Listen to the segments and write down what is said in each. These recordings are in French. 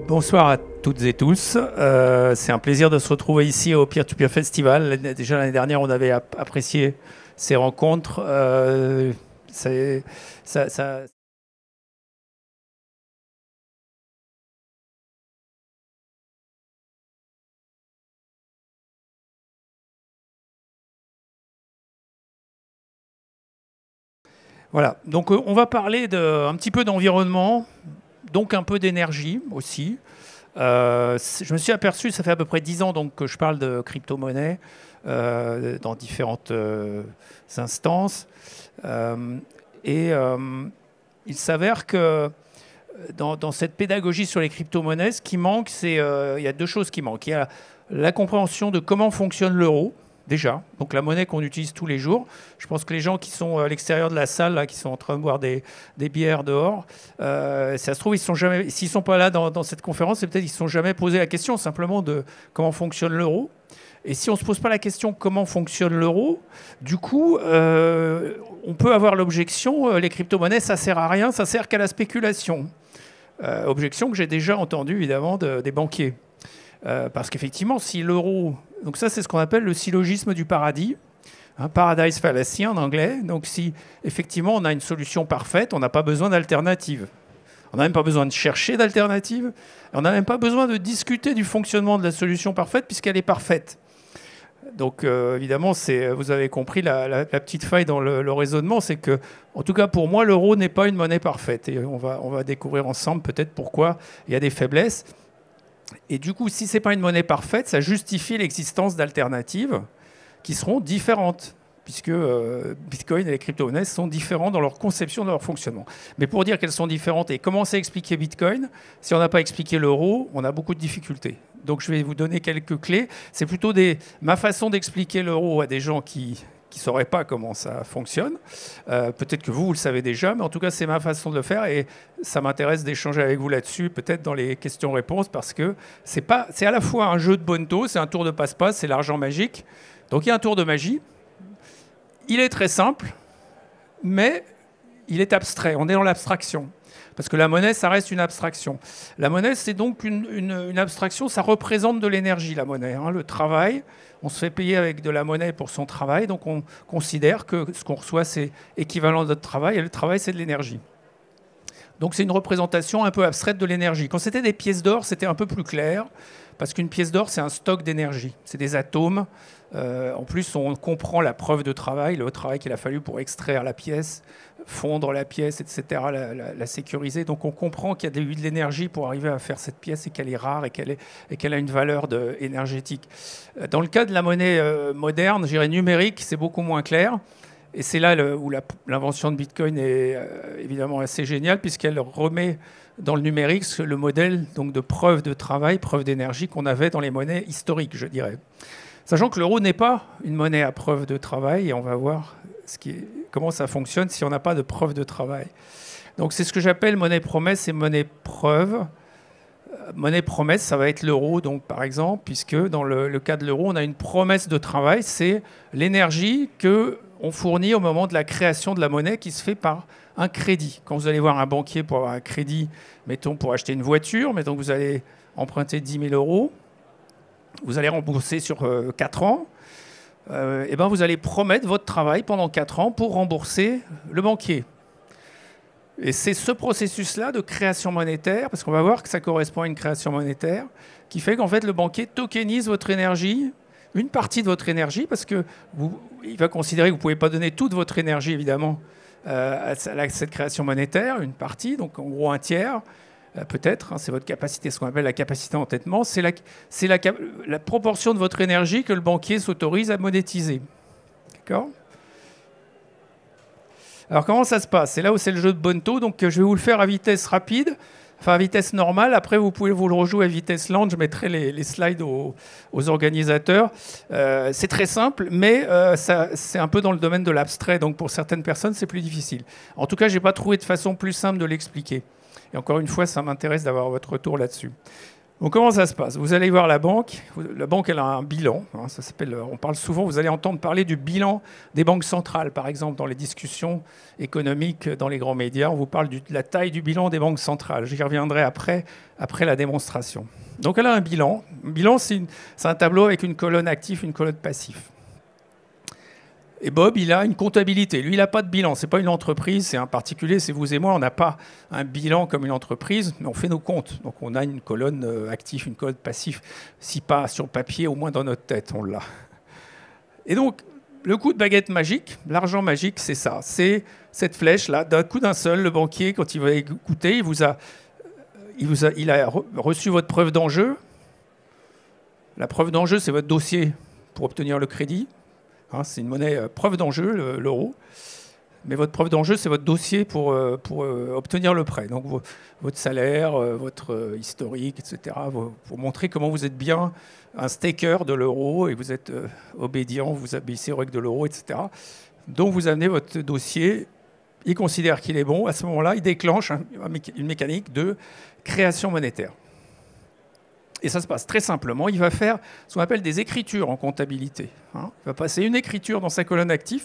Bonsoir à toutes et tous. C'est un plaisir de se retrouver ici au Peer-to-Peer Festival. Déjà l'année dernière, on avait apprécié ces rencontres. C'est- ça- Voilà. Donc, on va parler un petit peu d'environnement, donc un peu d'énergie aussi. Je me suis aperçu, ça fait à peu près 10 ans donc, que je parle de crypto-monnaie dans différentes instances. Euh, et il s'avère que dans cette pédagogie sur les crypto-monnaies, ce qui manque, il y a deux choses qui manquent. Il y a la compréhension de comment fonctionne l'euro, déjà, donc la monnaie qu'on utilise tous les jours. Je pense que les gens qui sont à l'extérieur de la salle, là, qui sont en train de boire des bières dehors, ça se trouve, s'ils ne sont pas là dans cette conférence, c'est peut-être qu'ils ne se sont jamais posé la question simplement de comment fonctionne l'euro. Et si on ne se pose pas la question comment fonctionne l'euro, du coup, on peut avoir l'objection, les crypto-monnaies, ça ne sert à rien, ça ne sert qu'à la spéculation. Objection que j'ai déjà entendue, évidemment, des banquiers. Parce qu'effectivement, si l'euro... Donc ça, c'est ce qu'on appelle le syllogisme du paradis, hein, paradise fallacy en anglais. Donc si, effectivement, on a une solution parfaite, on n'a pas besoin d'alternative. On n'a même pas besoin de chercher d'alternative. On n'a même pas besoin de discuter du fonctionnement de la solution parfaite, puisqu'elle est parfaite. Donc évidemment, vous avez compris la petite faille dans le raisonnement, c'est que, en tout cas pour moi, l'euro n'est pas une monnaie parfaite. Et on va découvrir ensemble peut-être pourquoi il y a des faiblesses. Et du coup, si ce n'est pas une monnaie parfaite, ça justifie l'existence d'alternatives qui seront différentes, puisque Bitcoin et les crypto-monnaies sont différents dans leur conception, dans leur fonctionnement. Mais pour dire qu'elles sont différentes et commencer à expliquer Bitcoin, si on n'a pas expliqué l'euro, on a beaucoup de difficultés. Donc je vais vous donner quelques clés. C'est plutôt ma façon d'expliquer l'euro à des gens qui ne sauraient pas comment ça fonctionne. Peut-être que vous le savez déjà, mais en tout cas, c'est ma façon de le faire et ça m'intéresse d'échanger avec vous là-dessus, peut-être dans les questions-réponses, parce que c'est à la fois un jeu de bonneto, c'est un tour de passe-passe, c'est l'argent magique. Donc il y a un tour de magie. Il est très simple, mais il est abstrait. On est dans l'abstraction. Parce que la monnaie, ça reste une abstraction. La monnaie, c'est donc une abstraction, ça représente de l'énergie, la monnaie. Hein. Le travail, on se fait payer avec de la monnaie pour son travail, donc on considère que ce qu'on reçoit, c'est équivalent de notre travail, et le travail, c'est de l'énergie. Donc c'est une représentation un peu abstraite de l'énergie. Quand c'était des pièces d'or, c'était un peu plus clair, parce qu'une pièce d'or, c'est un stock d'énergie. C'est des atomes. En plus, on comprend la preuve de travail, le travail qu'il a fallu pour extraire la pièce, fondre la pièce, etc., la sécuriser. Donc on comprend qu'il y a eu de l'énergie pour arriver à faire cette pièce et qu'elle est rare et qu'elle a une valeur énergétique. Dans le cas de la monnaie moderne, je dirais numérique, c'est beaucoup moins clair. Et c'est là où l'invention de Bitcoin est évidemment assez géniale, puisqu'elle remet dans le numérique le modèle donc, de preuve de travail, preuve d'énergie qu'on avait dans les monnaies historiques, je dirais. Sachant que l'euro n'est pas une monnaie à preuve de travail, et on va voir comment ça fonctionne si on n'a pas de preuve de travail. Donc c'est ce que j'appelle monnaie promesse et monnaie preuve. Monnaie promesse, ça va être l'euro, donc par exemple, puisque dans le cas de l'euro, on a une promesse de travail, c'est l'énergie qu'on fournit au moment de la création de la monnaie qui se fait par un crédit. Quand vous allez voir un banquier pour avoir un crédit, mettons pour acheter une voiture, mettons que vous allez emprunter 10 000 euros, vous allez rembourser sur 4 ans, et ben vous allez promettre votre travail pendant 4 ans pour rembourser le banquier. Et c'est ce processus-là de création monétaire, parce qu'on va voir que ça correspond à une création monétaire, qui fait qu'en fait le banquier tokenise votre énergie, une partie de votre énergie, parce qu'il va considérer que vous ne pouvez pas donner toute votre énergie, évidemment, à cette création monétaire, une partie, donc en gros un tiers, peut-être, hein, c'est votre capacité, ce qu'on appelle la capacité d'entêtement, c'est la proportion de votre énergie que le banquier s'autorise à monétiser. D'accord ? Alors comment ça se passe? C'est là où c'est le jeu de bonneto, donc je vais vous le faire à vitesse rapide, enfin à vitesse normale. Après, vous pouvez vous le rejouer à vitesse lente. Je mettrai les slides aux organisateurs. C'est très simple, mais c'est un peu dans le domaine de l'abstrait, donc pour certaines personnes, c'est plus difficile. En tout cas, je n'ai pas trouvé de façon plus simple de l'expliquer. Et encore une fois, ça m'intéresse d'avoir votre retour là-dessus. Donc comment ça se passe? Vous allez voir la banque. La banque, elle a un bilan. Hein, ça s'appelle, on parle souvent, vous allez entendre parler du bilan des banques centrales, par exemple, dans les discussions économiques dans les grands médias. On vous parle de la taille du bilan des banques centrales. J'y reviendrai après la démonstration. Donc elle a un bilan. Un bilan, c'est un tableau avec une colonne active, une colonne passive. Et Bob, il a une comptabilité. Lui, il n'a pas de bilan. Ce n'est pas une entreprise, c'est un particulier, c'est vous et moi. On n'a pas un bilan comme une entreprise, mais on fait nos comptes. Donc on a une colonne active, une colonne passive. Si pas sur papier, au moins dans notre tête, on l'a. Et donc, le coup de baguette magique, l'argent magique, c'est ça. C'est cette flèche-là. D'un coup d'un seul, le banquier, quand il va écouter, il a reçu votre preuve d'enjeu. La preuve d'enjeu, c'est votre dossier pour obtenir le crédit. Hein, c'est une monnaie preuve d'enjeu, l'euro. Mais votre preuve d'enjeu, c'est votre dossier pour obtenir le prêt. Donc votre salaire, votre historique, etc. Pour montrer comment vous êtes bien un staker de l'euro et vous êtes obédiant, vous obéissez aux règles de l'euro, etc. Donc vous amenez votre dossier, il considère qu'il est bon. À ce moment-là, il déclenche une mécanique de création monétaire. Et ça se passe très simplement. Il va faire ce qu'on appelle des écritures en comptabilité. Hein. Il va passer une écriture dans sa colonne active.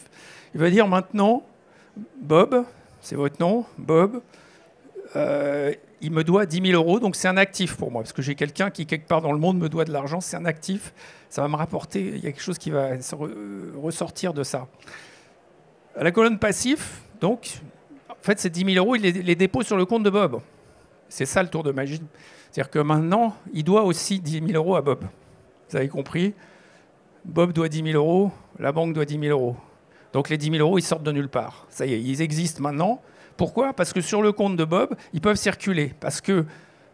Il va dire maintenant, Bob, c'est votre nom, Bob, il me doit 10 000 euros, donc c'est un actif pour moi, parce que j'ai quelqu'un qui, quelque part dans le monde, me doit de l'argent, c'est un actif, ça va me rapporter, il y a quelque chose qui va ressortir de ça. À la colonne passive, donc, en fait, ces 10 000 euros, il les dépose sur le compte de Bob. C'est ça le tour de magie. C'est-à-dire que maintenant, il doit aussi 10 000 euros à Bob. Vous avez compris? Bob doit 10 000 euros, la banque doit 10 000 euros. Donc les 10 000 euros, ils sortent de nulle part. Ça y est, ils existent maintenant. Pourquoi? Parce que sur le compte de Bob, ils peuvent circuler. Parce que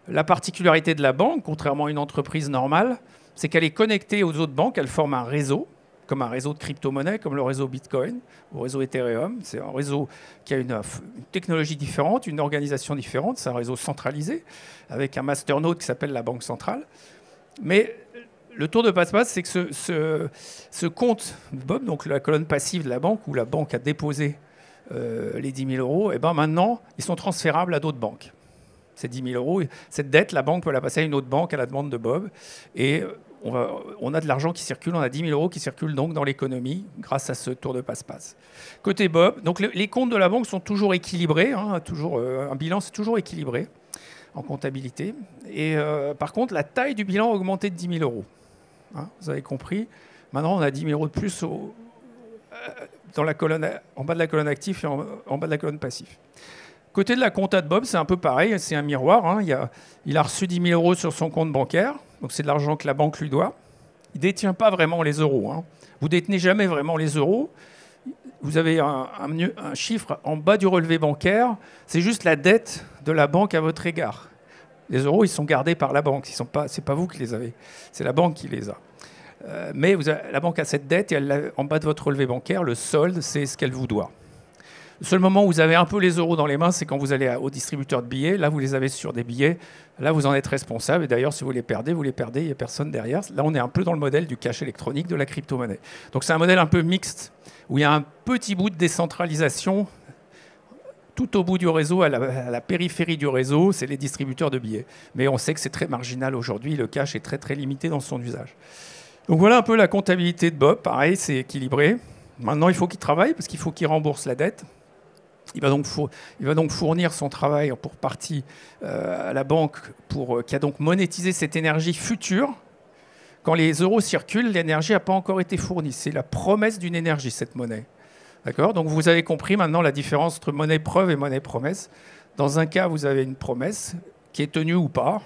la particularité de la banque, contrairement à une entreprise normale, c'est qu'elle est connectée aux autres banques, elle forme un réseau, comme un réseau de crypto-monnaies, comme le réseau Bitcoin, ou le réseau Ethereum. C'est un réseau qui a une technologie différente, une organisation différente. C'est un réseau centralisé, avec un masternode qui s'appelle la banque centrale. Mais le tour de passe-passe, c'est que ce compte de Bob, donc la colonne passive de la banque, où la banque a déposé les 10 000 euros, et ben maintenant, ils sont transférables à d'autres banques. Ces 10 000 euros, cette dette, la banque peut la passer à une autre banque à la demande de Bob. Et on a de l'argent qui circule, on a 10 000 euros qui circulent donc dans l'économie grâce à ce tour de passe-passe. Côté Bob, donc les comptes de la banque sont toujours équilibrés, hein, un bilan c'est toujours équilibré en comptabilité. Et par contre, la taille du bilan a augmenté de 10 000 euros. Hein, vous avez compris. Maintenant, on a 10 000 euros de plus dans la colonne, en bas de la colonne active et en bas de la colonne passive. Côté de la compta de Bob, c'est un peu pareil, c'est un miroir. Hein. Il a reçu 10 000 euros sur son compte bancaire, donc c'est de l'argent que la banque lui doit. Il ne détient pas vraiment les euros. Hein. Vous ne détenez jamais vraiment les euros. Vous avez un chiffre en bas du relevé bancaire, c'est juste la dette de la banque à votre égard. Les euros, ils sont gardés par la banque, ce n'est pas vous qui les avez, c'est la banque qui les a. Mais la banque a cette dette et en bas de votre relevé bancaire, le solde, c'est ce qu'elle vous doit. Le seul moment où vous avez un peu les euros dans les mains, c'est quand vous allez au distributeur de billets. Là, vous les avez sur des billets. Là, vous en êtes responsable. Et d'ailleurs, si vous les perdez, il n'y a personne derrière. Là, on est un peu dans le modèle du cash électronique, de la crypto-monnaie. Donc, c'est un modèle un peu mixte, où il y a un petit bout de décentralisation. Tout au bout du réseau, à la périphérie du réseau, c'est les distributeurs de billets. Mais on sait que c'est très marginal aujourd'hui. Le cash est très, très limité dans son usage. Donc, voilà un peu la comptabilité de Bob. Pareil, c'est équilibré. Maintenant, il faut qu'il travaille parce qu'il faut qu'il rembourse la dette. Il va donc fournir son travail pour partie à la banque qui a donc monétisé cette énergie future. Quand les euros circulent, l'énergie n'a pas encore été fournie. C'est la promesse d'une énergie, cette monnaie. D'accord ? Donc vous avez compris maintenant la différence entre monnaie preuve et monnaie promesse. Dans un cas, vous avez une promesse qui est tenue ou pas.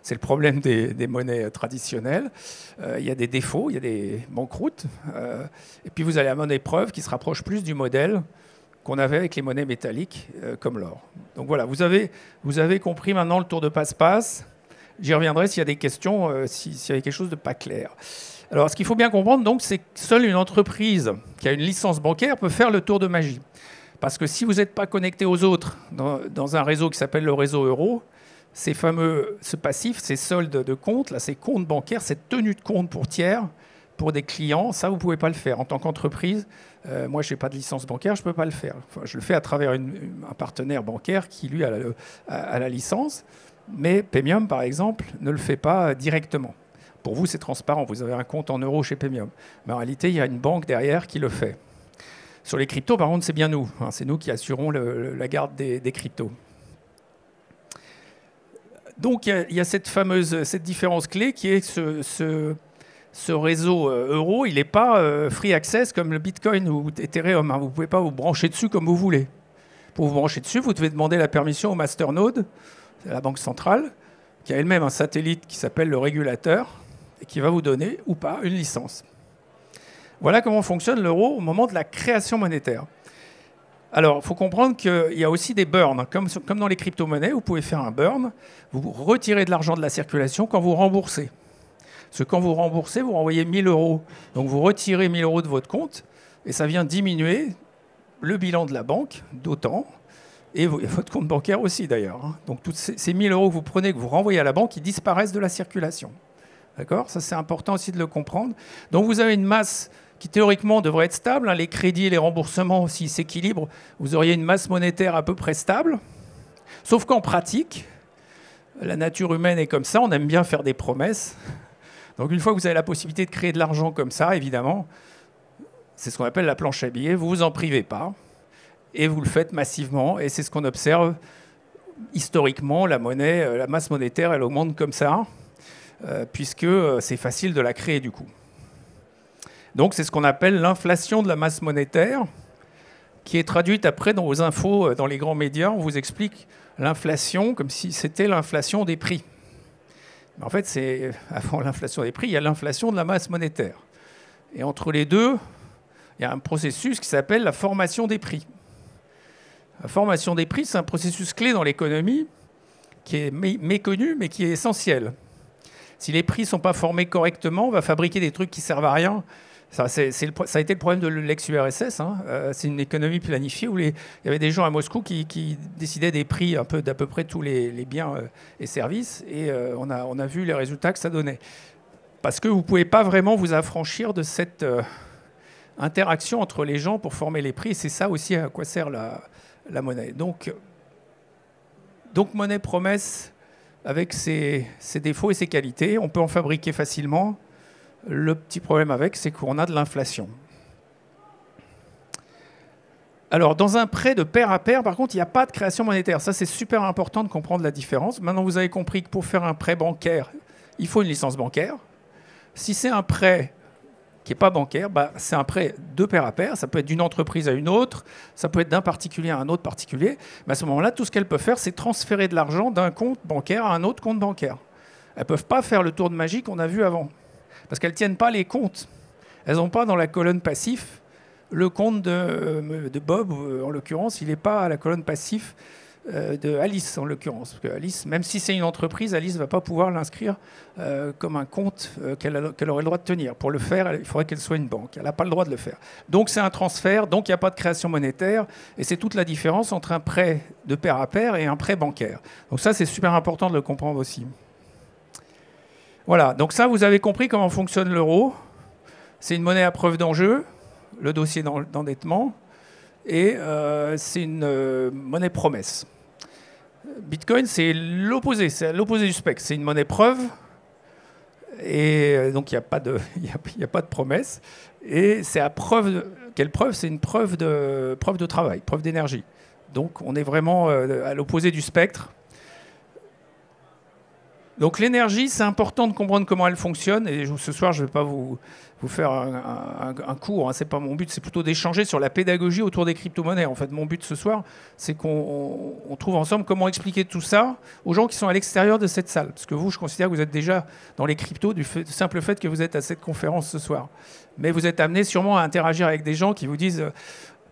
C'est le problème des monnaies traditionnelles. Il y a des défauts, il y a des banqueroutes. Et puis vous avez la monnaie preuve qui se rapproche plus du modèle qu'on avait avec les monnaies métalliques comme l'or. Donc voilà, vous avez compris maintenant le tour de passe-passe. J'y reviendrai s'il y a des questions, s'il y avait quelque chose de pas clair. Alors ce qu'il faut bien comprendre, donc, c'est que seule une entreprise qui a une licence bancaire peut faire le tour de magie. Parce que si vous n'êtes pas connecté aux autres dans un réseau qui s'appelle le réseau euro, ce passif, ces soldes de compte, là, ces comptes bancaires, cette tenue de compte pour tiers, pour des clients, ça, vous ne pouvez pas le faire. En tant qu'entreprise, moi, je n'ai pas de licence bancaire, je ne peux pas le faire. Enfin, je le fais à travers un partenaire bancaire qui, lui, a la licence. Mais Paymium, par exemple, ne le fait pas directement. Pour vous, c'est transparent, vous avez un compte en euros chez Paymium. Mais en réalité, il y a une banque derrière qui le fait. Sur les cryptos, par contre, c'est bien nous. C'est nous qui assurons la garde des cryptos. Donc, il y a cette différence clé qui est que ce réseau euro, il n'est pas free access comme le Bitcoin ou Ethereum. Vous ne pouvez pas vous brancher dessus comme vous voulez. Pour vous brancher dessus, vous devez demander la permission au masternode, c'est la banque centrale, qui a elle-même un satellite qui s'appelle le régulateur et qui va vous donner ou pas une licence. Voilà comment fonctionne l'euro au moment de la création monétaire. Alors, il faut comprendre qu'il y a aussi des burns. Comme dans les crypto-monnaies, vous pouvez faire un burn. Vous retirez de l'argent de la circulation quand vous remboursez. Parce que quand vous remboursez, vous renvoyez 1 000 euros. Donc, vous retirez 1 000 euros de votre compte et ça vient diminuer le bilan de la banque d'autant. Et votre compte bancaire aussi, d'ailleurs. Donc, tous ces 1 000 euros que vous prenez, que vous renvoyez à la banque, ils disparaissent de la circulation. D'accord ? Ça, c'est important aussi de le comprendre. Donc, vous avez une masse qui théoriquement devrait être stable. Les crédits et les remboursements, s'ils s'équilibrent, vous auriez une masse monétaire à peu près stable. Sauf qu'en pratique, la nature humaine est comme ça, on aime bien faire des promesses. Donc une fois que vous avez la possibilité de créer de l'argent comme ça, évidemment, c'est ce qu'on appelle la planche à billets, vous vous en privez pas, et vous le faites massivement, et c'est ce qu'on observe historiquement, la monnaie, la masse monétaire, elle augmente comme ça, puisque c'est facile de la créer du coup. Donc c'est ce qu'on appelle l'inflation de la masse monétaire, qui est traduite après dans vos infos, dans les grands médias. On vous explique l'inflation comme si c'était l'inflation des prix. Mais en fait, avant l'inflation des prix, il y a l'inflation de la masse monétaire. Et entre les deux, il y a un processus qui s'appelle la formation des prix. La formation des prix, c'est un processus clé dans l'économie qui est méconnu, mais qui est essentiel. Si les prix ne sont pas formés correctement, on va fabriquer des trucs qui ne servent à rien. Ça a été le problème de l'ex-URSS. C'est une économie planifiée où il y avait des gens à Moscou qui décidaient des prix d'à peu près tous les biens et services. Et on a vu les résultats que ça donnait. Parce que vous ne pouvez pas vraiment vous affranchir de cette interaction entre les gens pour former les prix. C'est ça aussi à quoi sert la monnaie. Donc monnaie promesse avec ses défauts et ses qualités. On peut en fabriquer facilement. Le petit problème avec, c'est qu'on a de l'inflation. Alors, dans un prêt de pair à pair, par contre, il n'y a pas de création monétaire. Ça, c'est super important de comprendre la différence. Maintenant, vous avez compris que pour faire un prêt bancaire, il faut une licence bancaire. Si c'est un prêt qui n'est pas bancaire, c'est un prêt de pair à pair. Ça peut être d'une entreprise à une autre, ça peut être d'un particulier à un autre particulier. Mais à ce moment-là, tout ce qu'elle peut faire, c'est transférer de l'argent d'un compte bancaire à un autre compte bancaire. Elles ne peuvent pas faire le tour de magie qu'on a vu avant. Parce qu'elles ne tiennent pas les comptes. Elles n'ont pas dans la colonne passif le compte de Bob, en l'occurrence, il n'est pas à la colonne passif de Alice, en l'occurrence. Parce que Alice, même si c'est une entreprise, Alice ne va pas pouvoir l'inscrire comme un compte qu'elle aurait le droit de tenir. Pour le faire, il faudrait qu'elle soit une banque. Elle n'a pas le droit de le faire. Donc c'est un transfert, donc il n'y a pas de création monétaire. Et c'est toute la différence entre un prêt de pair à pair et un prêt bancaire. Donc ça, c'est super important de le comprendre aussi. Voilà, donc ça, vous avez compris comment fonctionne l'euro. C'est une monnaie à preuve d'enjeu, le dossier d'endettement, et c'est une monnaie promesse. Bitcoin, c'est l'opposé du spectre. C'est une monnaie preuve, et donc il n'y a pas de promesse. Et c'est à preuve, quelle preuve? C'est une preuve de travail, preuve d'énergie. Donc on est vraiment à l'opposé du spectre. Donc l'énergie, c'est important de comprendre comment elle fonctionne. Et ce soir, je ne vais pas vous faire un cours. C'est pas mon but. C'est plutôt d'échanger sur la pédagogie autour des crypto-monnaies. En fait, mon but ce soir, c'est qu'on trouve ensemble comment expliquer tout ça aux gens qui sont à l'extérieur de cette salle. Parce que vous, je considère que vous êtes déjà dans les cryptos du simple fait que vous êtes à cette conférence ce soir. Mais vous êtes amené sûrement à interagir avec des gens qui vous disent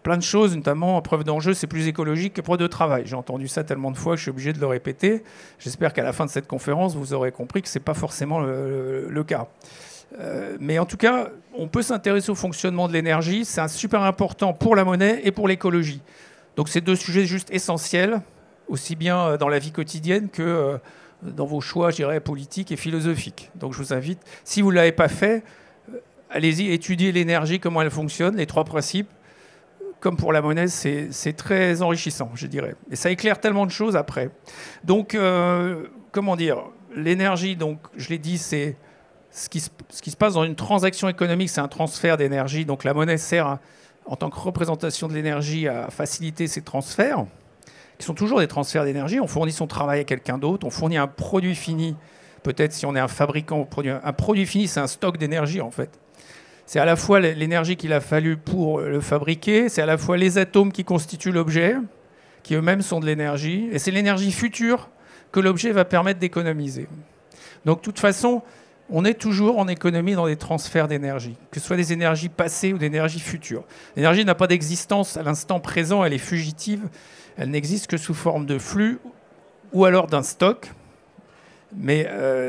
plein de choses, notamment preuve d'enjeu, c'est plus écologique que preuve de travail. J'ai entendu ça tellement de fois que je suis obligé de le répéter. J'espère qu'à la fin de cette conférence, vous aurez compris que ce n'est pas forcément le cas. Mais en tout cas, on peut s'intéresser au fonctionnement de l'énergie. C'est super important pour la monnaie et pour l'écologie. Donc c'est deux sujets juste essentiels, aussi bien dans la vie quotidienne que dans vos choix, je dirais, politiques et philosophiques. Donc je vous invite, si vous ne l'avez pas fait, allez-y, étudiez l'énergie, comment elle fonctionne, les trois principes. Comme pour la monnaie, c'est très enrichissant, je dirais. Et ça éclaire tellement de choses après. Donc, comment dire, l'énergie, donc je l'ai dit, c'est ce qui se passe dans une transaction économique, c'est un transfert d'énergie. Donc la monnaie sert en tant que représentation de l'énergie à faciliter ces transferts, qui sont toujours des transferts d'énergie. On fournit son travail à quelqu'un d'autre, on fournit un produit fini. Peut-être si on est un fabricant, un produit fini, c'est un stock d'énergie en fait. C'est à la fois l'énergie qu'il a fallu pour le fabriquer, c'est à la fois les atomes qui constituent l'objet, qui eux-mêmes sont de l'énergie, et c'est l'énergie future que l'objet va permettre d'économiser. Donc de toute façon, on est toujours en économie dans des transferts d'énergie, que ce soit des énergies passées ou des énergies futures. L'énergie n'a pas d'existence à l'instant présent, elle est fugitive, elle n'existe que sous forme de flux ou alors d'un stock, mais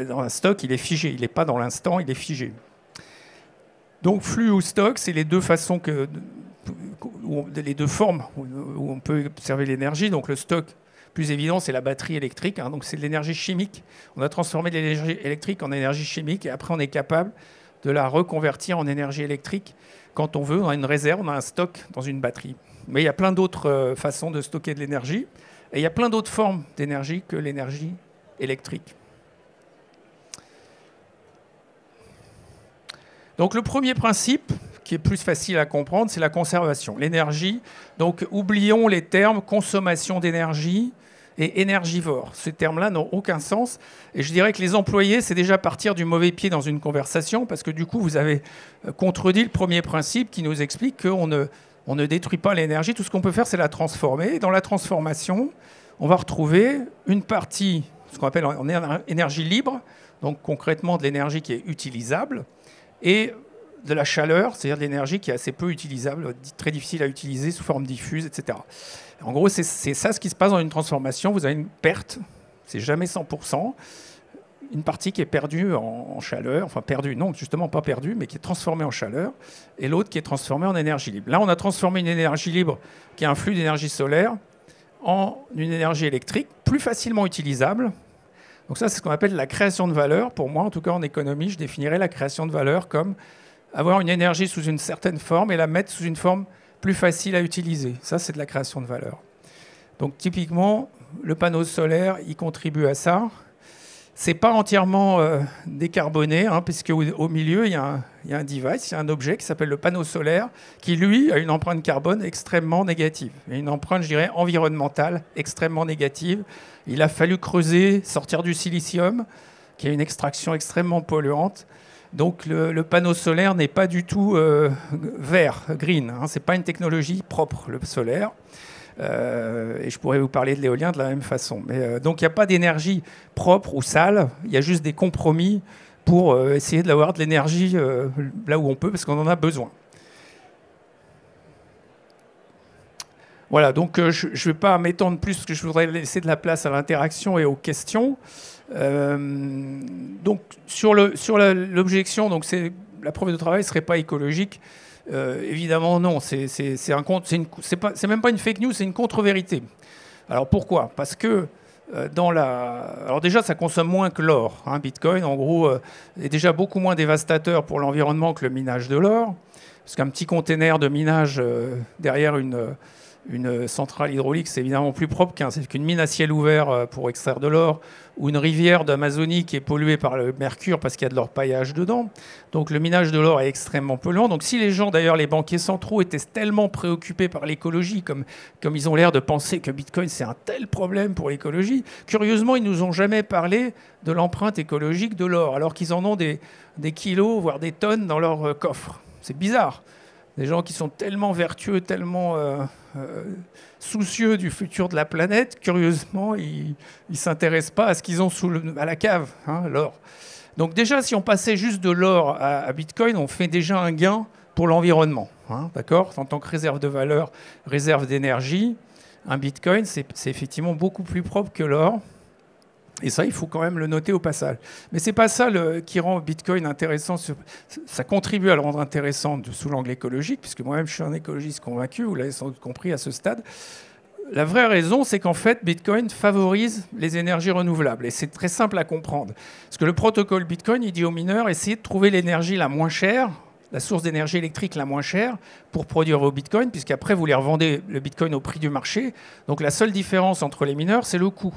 dans un stock, il est figé, il n'est pas dans l'instant, il est figé. Donc flux ou stock, c'est les deux façons les deux formes où on peut observer l'énergie. Donc le stock, plus évident, c'est la batterie électrique. Donc c'est de l'énergie chimique. On a transformé de l'énergie électrique en énergie chimique et après on est capable de la reconvertir en énergie électrique quand on veut. On a une réserve, on a un stock dans une batterie. Mais il y a plein d'autres façons de stocker de l'énergie et il y a plein d'autres formes d'énergie que l'énergie électrique. Donc le premier principe, qui est plus facile à comprendre, c'est la conservation. L'énergie, donc oublions les termes consommation d'énergie et énergivore. Ces termes-là n'ont aucun sens. Et je dirais que les employer, c'est déjà partir du mauvais pied dans une conversation, parce que du coup, vous avez contredit le premier principe qui nous explique qu'on ne détruit pas l'énergie. Tout ce qu'on peut faire, c'est la transformer. Et dans la transformation, on va retrouver une partie, ce qu'on appelle en énergie libre, donc concrètement de l'énergie qui est utilisable, et de la chaleur, c'est-à-dire de l'énergie qui est assez peu utilisable, très difficile à utiliser sous forme diffuse, etc. En gros, c'est ça ce qui se passe dans une transformation. Vous avez une perte, c'est jamais 100%, une partie qui est perdue en chaleur, enfin perdue, non, justement pas perdue, mais qui est transformée en chaleur, et l'autre qui est transformée en énergie libre. Là, on a transformé une énergie libre, qui est un flux d'énergie solaire, en une énergie électrique plus facilement utilisable. Donc ça, c'est ce qu'on appelle la création de valeur. Pour moi, en tout cas en économie, je définirais la création de valeur comme avoir une énergie sous une certaine forme et la mettre sous une forme plus facile à utiliser. Ça, c'est de la création de valeur. Donc typiquement, le panneau solaire, il contribue à ça. Ce n'est pas entièrement décarboné, puisque au milieu, il y a un device, il y a un objet qui s'appelle le panneau solaire, qui, lui, a une empreinte carbone extrêmement négative. Et une empreinte, je dirais, environnementale extrêmement négative. Il a fallu creuser, sortir du silicium, qui a une extraction extrêmement polluante. Donc le panneau solaire n'est pas du tout vert, green. Ce n'est pas une technologie propre, le solaire. Et je pourrais vous parler de l'éolien de la même façon. Mais, donc il n'y a pas d'énergie propre ou sale, il y a juste des compromis pour essayer d'avoir de l'énergie là où on peut, parce qu'on en a besoin. Voilà, donc je ne vais pas m'étendre plus, parce que je voudrais laisser de la place à l'interaction et aux questions. Donc sur l'objection, donc c'est la preuve de travail ne serait pas écologique. Évidemment non, c'est même pas une fake news, c'est une contre-vérité. Alors pourquoi? Parce que alors déjà ça consomme moins que l'or. Bitcoin en gros est déjà beaucoup moins dévastateur pour l'environnement que le minage de l'or, parce qu'un petit container de minage derrière une centrale hydraulique, c'est évidemment plus propre qu'une mine à ciel ouvert pour extraire de l'or, ou une rivière d'Amazonie qui est polluée par le mercure parce qu'il y a de l'orpaillage dedans. Donc le minage de l'or est extrêmement polluant. Donc si les gens, d'ailleurs les banquiers centraux, étaient tellement préoccupés par l'écologie, comme ils ont l'air de penser que Bitcoin c'est un tel problème pour l'écologie, curieusement ils ne nous ont jamais parlé de l'empreinte écologique de l'or, alors qu'ils en ont des kilos, voire des tonnes dans leur coffre. C'est bizarre. Des gens qui sont tellement vertueux, tellement soucieux du futur de la planète, curieusement, ils ne s'intéressent pas à ce qu'ils ont à la cave, l'or. Donc déjà, si on passait juste de l'or à Bitcoin, on fait déjà un gain pour l'environnement. D'accord ? En tant que réserve de valeur, réserve d'énergie, un Bitcoin, c'est effectivement beaucoup plus propre que l'or. Et ça, il faut quand même le noter au passage. Mais ce n'est pas ça qui rend Bitcoin intéressant. Ça contribue à le rendre intéressant sous l'angle écologique, puisque moi-même, je suis un écologiste convaincu, vous l'avez sans doute compris à ce stade. La vraie raison, c'est qu'en fait, Bitcoin favorise les énergies renouvelables. Et c'est très simple à comprendre. Parce que le protocole Bitcoin, il dit aux mineurs, essayez de trouver l'énergie la moins chère la source d'énergie électrique la moins chère pour produire vos bitcoins, puisqu'après vous les revendez le bitcoin au prix du marché. Donc la seule différence entre les mineurs, c'est le coût.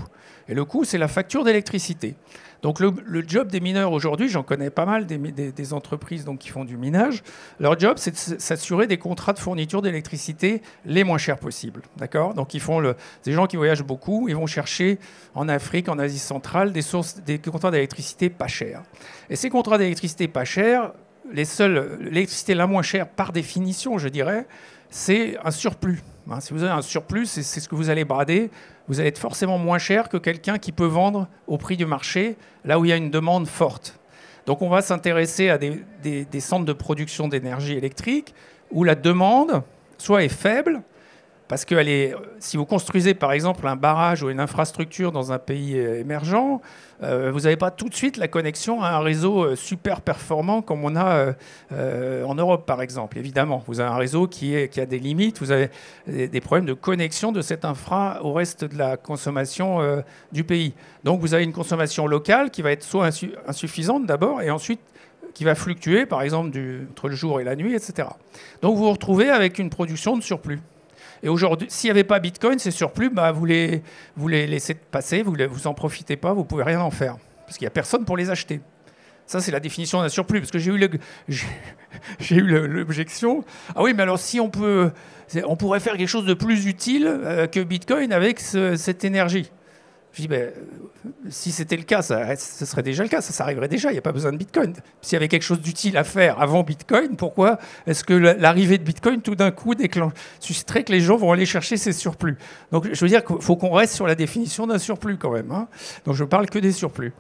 Et le coût, c'est la facture d'électricité. Donc le job des mineurs aujourd'hui, j'en connais pas mal, des entreprises donc, qui font du minage. Leur job, c'est de s'assurer des contrats de fourniture d'électricité les moins chers possibles. D'accord ? Donc ils font des gens qui voyagent beaucoup, ils vont chercher en Afrique, en Asie centrale, des contrats d'électricité pas chers. Et ces contrats d'électricité pas chers, l'électricité la moins chère, par définition, je dirais, c'est un surplus. Si vous avez un surplus, c'est ce que vous allez brader. Vous allez être forcément moins cher que quelqu'un qui peut vendre au prix du marché, là où il y a une demande forte. Donc on va s'intéresser à des centres de production d'énergie électrique où la demande soit est faible, parce que si vous construisez par exemple un barrage ou une infrastructure dans un pays émergent, vous n'avez pas tout de suite la connexion à un réseau super performant comme on a en Europe par exemple. Évidemment, vous avez un réseau qui a des limites, vous avez des problèmes de connexion de cette infra au reste de la consommation du pays. Donc vous avez une consommation locale qui va être soit insuffisante d'abord et ensuite qui va fluctuer par exemple entre le jour et la nuit, etc. Donc vous vous retrouvez avec une production de surplus. Et aujourd'hui, s'il n'y avait pas Bitcoin, ces surplus, vous les laissez passer, vous n'en profitez pas, vous ne pouvez rien en faire. Parce qu'il n'y a personne pour les acheter. Ça, c'est la définition d'un surplus. Parce que j'ai eu l'objection. Ah oui, mais alors si on pourrait faire quelque chose de plus utile que Bitcoin avec cette énergie. Je dis, si c'était le cas, ce serait déjà le cas, ça arriverait déjà, il n'y a pas besoin de Bitcoin. S'il y avait quelque chose d'utile à faire avant Bitcoin, pourquoi est-ce que l'arrivée de Bitcoin, tout d'un coup, susciterait que les gens vont aller chercher ces surplus? Donc je veux dire qu'il faut qu'on reste sur la définition d'un surplus quand même. Hein. Donc je ne parle que des surplus.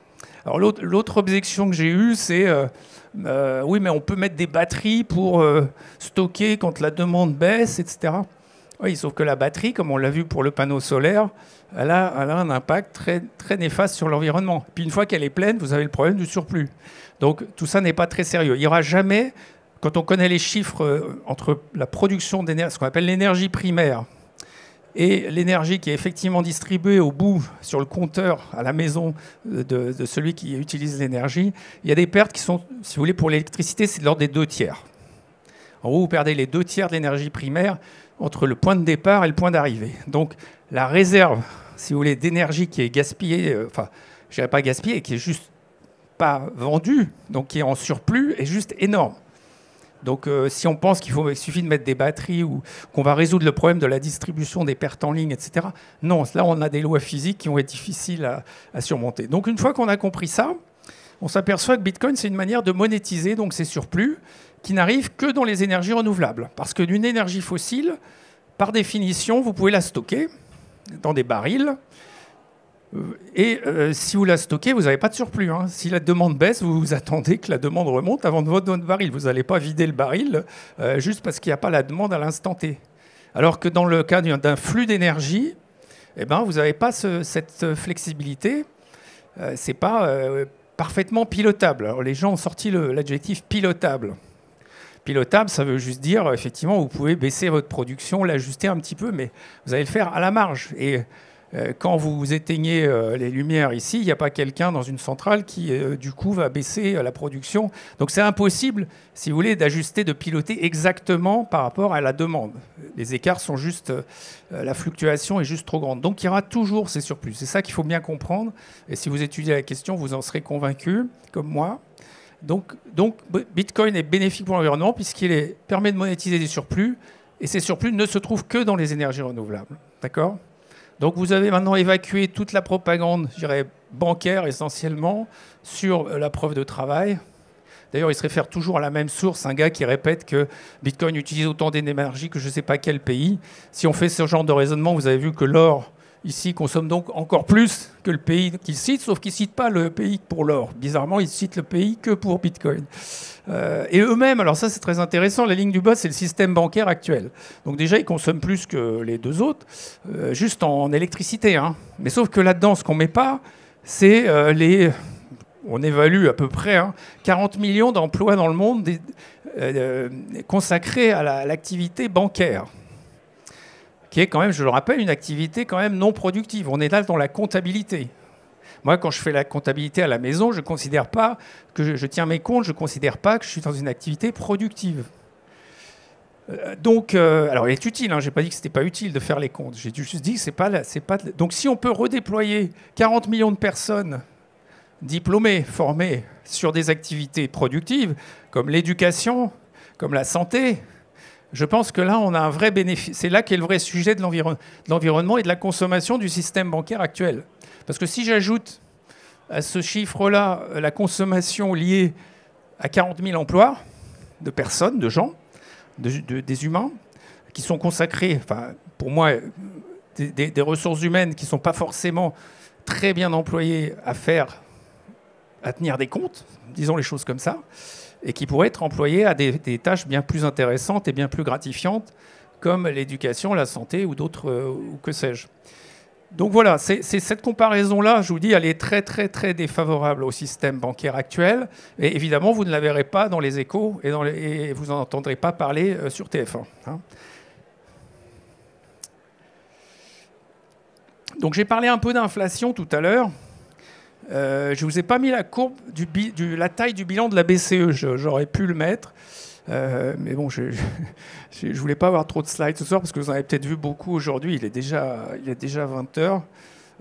Alors l'autre objection que j'ai eue, c'est oui, mais on peut mettre des batteries pour stocker quand la demande baisse, etc. Oui, sauf que la batterie, comme on l'a vu pour le panneau solaire, elle a un impact très, très néfaste sur l'environnement. Puis une fois qu'elle est pleine, vous avez le problème du surplus. Donc tout ça n'est pas très sérieux. Il n'y aura jamais, quand on connaît les chiffres entre la production d'énergie, ce qu'on appelle l'énergie primaire, et l'énergie qui est effectivement distribuée au bout sur le compteur à la maison de celui qui utilise l'énergie, il y a des pertes qui sont, si vous voulez, pour l'électricité, c'est de l'ordre des 2/3. En gros, vous perdez les 2/3 de l'énergie primaire entre le point de départ et le point d'arrivée. Donc la réserve, si vous voulez, d'énergie qui est gaspillée, enfin, je ne dirais pas gaspillée, qui est juste pas vendue, donc qui est en surplus, est juste énorme. Donc si on pense qu'il suffit de mettre des batteries ou qu'on va résoudre le problème de la distribution des pertes en ligne, etc., non, là on a des lois physiques qui vont être difficiles à surmonter. Donc une fois qu'on a compris ça, on s'aperçoit que Bitcoin, c'est une manière de monétiser donc ces surplus qui n'arrivent que dans les énergies renouvelables. Parce que d'une énergie fossile, par définition, vous pouvez la stocker dans des barils. Et si vous la stockez, vous n'avez pas de surplus. Hein. Si la demande baisse, vous attendez que la demande remonte avant de votre baril. Vous n'allez pas vider le baril juste parce qu'il n'y a pas la demande à l'instant T. Alors que dans le cas d'un flux d'énergie, eh ben, vous n'avez pas cette flexibilité. Ce n'est pas parfaitement pilotable. Alors, les gens ont sorti l'adjectif pilotable. Pilotable, ça veut juste dire, effectivement, vous pouvez baisser votre production, l'ajuster un petit peu, mais vous allez le faire à la marge. Et quand vous éteignez les lumières ici, il n'y a pas quelqu'un dans une centrale qui, du coup, va baisser la production. Donc c'est impossible, si vous voulez, d'ajuster, de piloter exactement par rapport à la demande. Les écarts sont juste... la fluctuation est juste trop grande. Donc il y aura toujours ces surplus. C'est ça qu'il faut bien comprendre. Et si vous étudiez la question, vous en serez convaincu, comme moi. Donc Bitcoin est bénéfique pour l'environnement puisqu'il permet de monétiser des surplus. Et ces surplus ne se trouvent que dans les énergies renouvelables. D'accord ? Donc vous avez maintenant évacué toute la propagande, je dirais, bancaire essentiellement, sur la preuve de travail. D'ailleurs, il se réfère toujours à la même source, un gars qui répète que Bitcoin utilise autant d'énergie que je ne sais pas quel pays. Si on fait ce genre de raisonnement, vous avez vu que l'or, ici, consomme donc encore plus que le pays qu'il cite, sauf qu'il ne cite pas le pays pour l'or. Bizarrement, il cite le pays que pour Bitcoin. Et eux-mêmes, alors ça c'est très intéressant, la ligne du bas c'est le système bancaire actuel. Donc déjà ils consomment plus que les deux autres, juste en électricité. Hein. Mais sauf que là-dedans ce qu'on ne met pas, c'est on évalue à peu près 40 millions d'emplois dans le monde consacrés à l'activité bancaire. Qui est quand même, je le rappelle, une activité quand même non productive. On est là dans la comptabilité. Moi, quand je fais la comptabilité à la maison, je ne considère pas que je tiens mes comptes, je ne considère pas que je suis dans une activité productive. Donc, alors il est utile, hein, je n'ai pas dit que ce n'était pas utile de faire les comptes, j'ai juste dit que c'est pas... Donc si on peut redéployer 40 millions de personnes diplômés, formés sur des activités productives, comme l'éducation, comme la santé, je pense que là, on a un vrai bénéfice. C'est là qu'est le vrai sujet de l'environnement et de la consommation du système bancaire actuel. Parce que si j'ajoute à ce chiffre-là la consommation liée à 40 000 emplois de personnes, de gens, des humains, qui sont consacrés, enfin, pour moi, des ressources humaines qui ne sont pas forcément très bien employées à tenir des comptes, disons les choses comme ça, et qui pourraient être employés à des tâches bien plus intéressantes et bien plus gratifiantes, comme l'éducation, la santé ou d'autres, ou que sais-je. Donc voilà, c'est cette comparaison-là, je vous dis, elle est très, très, très défavorable au système bancaire actuel. Et évidemment, vous ne la verrez pas dans les Échos et vous n'en entendrez pas parler sur TF1. Hein. Donc j'ai parlé un peu d'inflation tout à l'heure. Je ne vous ai pas mis la courbe la taille du bilan de la BCE, j'aurais pu le mettre. Mais bon, je ne voulais pas avoir trop de slides ce soir parce que vous en avez peut-être vu beaucoup aujourd'hui. Il est déjà 20h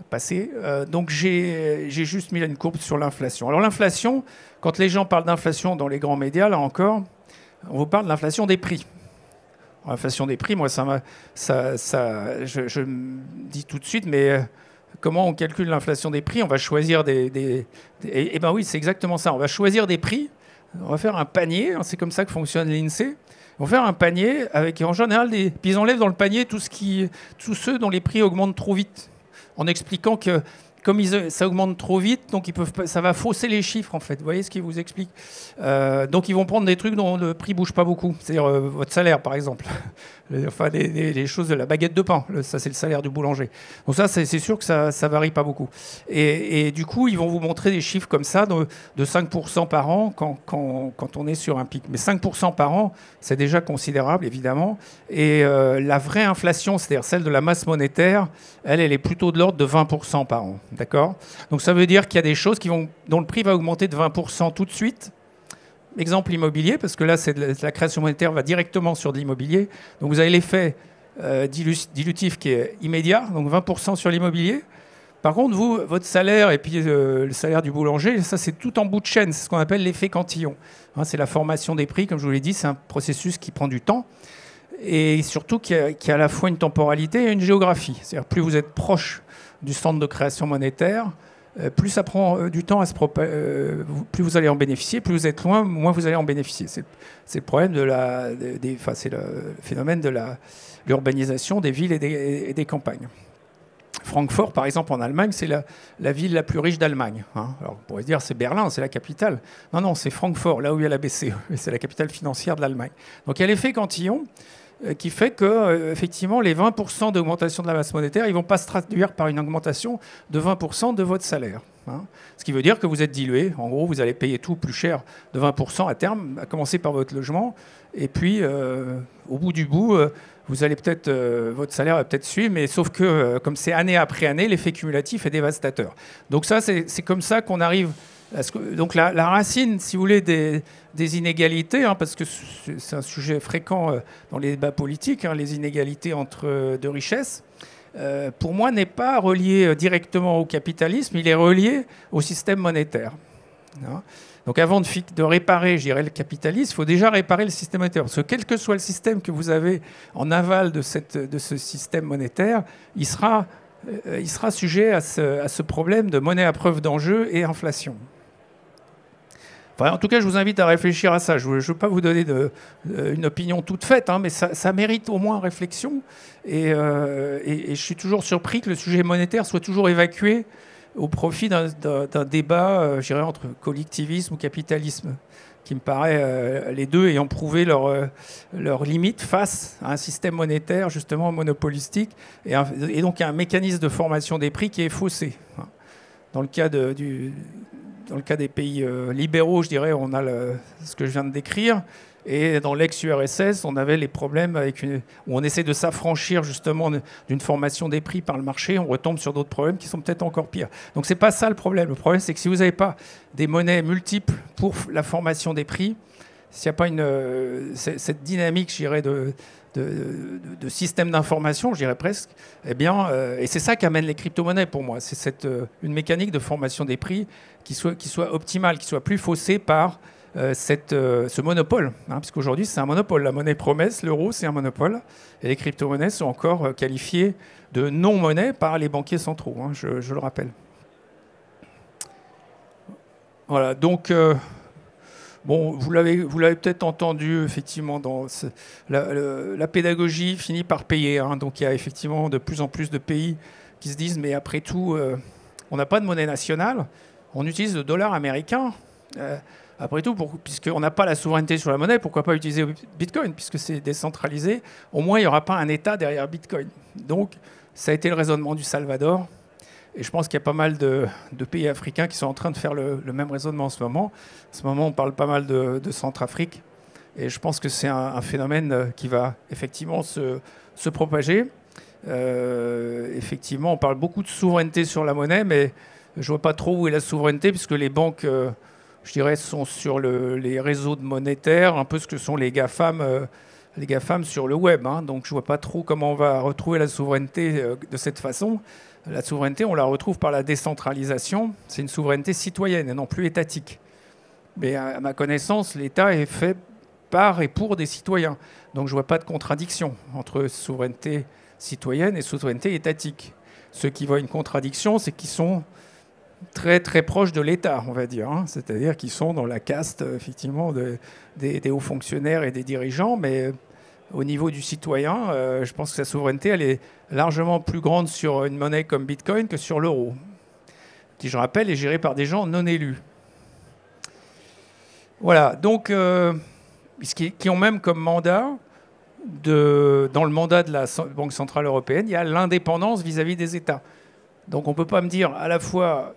passé. Donc j'ai juste mis là une courbe sur l'inflation. Alors l'inflation, quand les gens parlent d'inflation dans les grands médias, là encore, on vous parle de l'inflation des prix. L'inflation des prix, moi, je me dis tout de suite, mais... Comment on calcule l'inflation des prix? On va choisir Eh bien oui, c'est exactement ça. On va choisir des prix. On va faire un panier. C'est comme ça que fonctionne l'INSEE. On va faire un panier avec, en général, puis ils enlèvent dans le panier tous ceux dont les prix augmentent trop vite, en expliquant que comme ça augmente trop vite, donc ça va fausser les chiffres en fait. Vous voyez ce qu'ils vous expliquent. Donc ils vont prendre des trucs dont le prix bouge pas beaucoup. C'est-à-dire votre salaire par exemple. Enfin les choses de la baguette de pain. Ça c'est le salaire du boulanger. Donc ça c'est sûr que ça varie pas beaucoup. Et du coup ils vont vous montrer des chiffres comme ça de 5% par an quand on est sur un pic. Mais 5% par an c'est déjà considérable évidemment. Et la vraie inflation, c'est-à-dire celle de la masse monétaire, elle est plutôt de l'ordre de 20% par an. D'accord ? Donc ça veut dire qu'il y a des choses dont le prix va augmenter de 20% tout de suite. Exemple immobilier, parce que là, la création monétaire va directement sur de l'immobilier. Donc vous avez l'effet dilutif qui est immédiat, donc 20% sur l'immobilier. Par contre, votre salaire et puis le salaire du boulanger, ça c'est tout en bout de chaîne. C'est ce qu'on appelle l'effet cantillon. Hein, c'est la formation des prix, comme je vous l'ai dit, c'est un processus qui prend du temps. Et surtout qui a à la fois une temporalité et une géographie. C'est-à-dire plus vous êtes proche du centre de création monétaire, plus ça prend du temps à plus vous allez en bénéficier, plus vous êtes loin, moins vous allez en bénéficier. C'est le problème c'est le phénomène de l'urbanisation des villes et des campagnes. Francfort, par exemple, en Allemagne, c'est la ville la plus riche d'Allemagne. Hein. Alors, on pourrait se dire c'est Berlin, c'est la capitale. Non, c'est Francfort, là où il y a la BCE. C'est la capitale financière de l'Allemagne. Donc il y a l'effet cantillon qui fait que, effectivement, les 20% d'augmentation de la masse monétaire, ils ne vont pas se traduire par une augmentation de 20% de votre salaire. Hein. Ce qui veut dire que vous êtes dilué. En gros, vous allez payer tout plus cher de 20% à terme, à commencer par votre logement. Et puis, au bout du bout, vous allez votre salaire va peut-être suivre, mais sauf que, comme c'est année après année, l'effet cumulatif est dévastateur. Donc ça, c'est comme ça qu'on arrive... Donc la racine, si vous voulez, des inégalités, hein, parce que c'est un sujet fréquent dans les débats politiques, hein, les inégalités de richesse, pour moi, n'est pas relié directement au capitalisme, il est relié au système monétaire. Hein. Donc avant de réparer, je dirais, le capitalisme, il faut déjà réparer le système monétaire. Parce que quel que soit le système que vous avez en aval de ce système monétaire, il sera sujet à ce problème de monnaie à preuve d'enjeu et inflation. Enfin, en tout cas, je vous invite à réfléchir à ça. Je ne veux pas vous donner une opinion toute faite, hein, mais ça mérite au moins réflexion. Et je suis toujours surpris que le sujet monétaire soit toujours évacué au profit d'un débat, je dirais, entre collectivisme ou capitalisme, qui me paraît, les deux ayant prouvé leurs limites face à un système monétaire justement monopolistique et donc un mécanisme de formation des prix qui est faussé. Dans le cas des dans le cas des pays libéraux, je dirais, on a ce que je viens de décrire. Et dans l'ex-URSS, on avait les problèmes où on essaie de s'affranchir justement d'une formation des prix par le marché. On retombe sur d'autres problèmes qui sont peut-être encore pires. Donc c'est pas ça le problème. Le problème, c'est que si vous n'avez pas des monnaies multiples pour la formation des prix, s'il n'y a pas cette dynamique, je dirais, de système d'information, je dirais presque, eh bien, et c'est ça qu'amènent les crypto-monnaies pour moi. C'est une mécanique de formation des prix qui soit optimale, qui soit plus faussée par ce monopole, hein, parce qu'aujourd'hui c'est un monopole. La monnaie promesse, l'euro, c'est un monopole, et les crypto-monnaies sont encore qualifiées de non-monnaie par les banquiers centraux, hein, je le rappelle. Voilà, donc bon, vous l'avez peut-être entendu, effectivement, la pédagogie finit par payer, hein, donc il y a effectivement de plus en plus de pays qui se disent mais après tout, on n'a pas de monnaie nationale, on utilise le dollar américain. Après tout, puisqu'on n'a pas la souveraineté sur la monnaie, pourquoi pas utiliser Bitcoin, puisque c'est décentralisé. Au moins, il n'y aura pas un État derrière Bitcoin. Donc, ça a été le raisonnement du Salvador. Et je pense qu'il y a pas mal de pays africains qui sont en train de faire le même raisonnement en ce moment. En ce moment, on parle pas mal de Centrafrique. Et je pense que c'est un phénomène qui va effectivement se propager. Effectivement, on parle beaucoup de souveraineté sur la monnaie, mais je ne vois pas trop où est la souveraineté, puisque les banques... je dirais, sont sur les réseaux monétaires, un peu ce que sont les GAFAM sur le web. Hein. Donc je ne vois pas trop comment on va retrouver la souveraineté de cette façon. La souveraineté, on la retrouve par la décentralisation. C'est une souveraineté citoyenne et non plus étatique. Mais à ma connaissance, l'État est fait par et pour des citoyens. Donc je ne vois pas de contradiction entre souveraineté citoyenne et souveraineté étatique. Ceux qui voient une contradiction, c'est qu'ils sont très très proches de l'État, on va dire, hein. C'est-à-dire qu'ils sont dans la caste effectivement des hauts fonctionnaires et des dirigeants, mais au niveau du citoyen, je pense que sa souveraineté, elle est largement plus grande sur une monnaie comme Bitcoin que sur l'euro, qui, je rappelle, est gérée par des gens non élus. Voilà, donc, qui ont même comme mandat, dans le mandat de la Banque Centrale Européenne, il y a l'indépendance vis-à-vis des États. Donc on ne peut pas me dire à la fois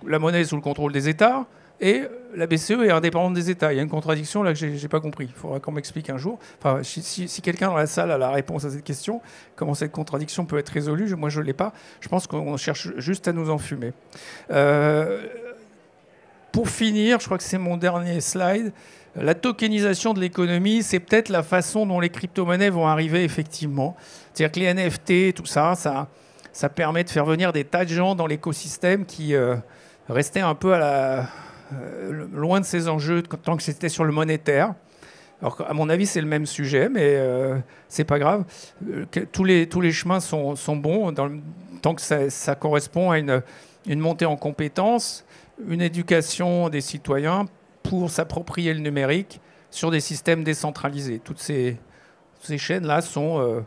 la monnaie est sous le contrôle des États et la BCE est indépendante des États. Il y a une contradiction là que je n'ai pas compris. Il faudra qu'on m'explique un jour. Enfin, si quelqu'un dans la salle a la réponse à cette question, comment cette contradiction peut être résolue, moi je ne l'ai pas. Je pense qu'on cherche juste à nous enfumer. Pour finir, je crois que c'est mon dernier slide. La tokenisation de l'économie, c'est peut-être la façon dont les crypto-monnaies vont arriver effectivement. C'est-à-dire que les NFT, tout ça, ça permet de faire venir des tas de gens dans l'écosystème qui restaient un peu loin de ces enjeux tant que c'était sur le monétaire. Alors, à mon avis, c'est le même sujet, mais c'est pas grave. Tous les chemins sont bons tant que ça correspond à une montée en compétences, une éducation des citoyens pour s'approprier le numérique sur des systèmes décentralisés. Toutes ces chaînes-là sont...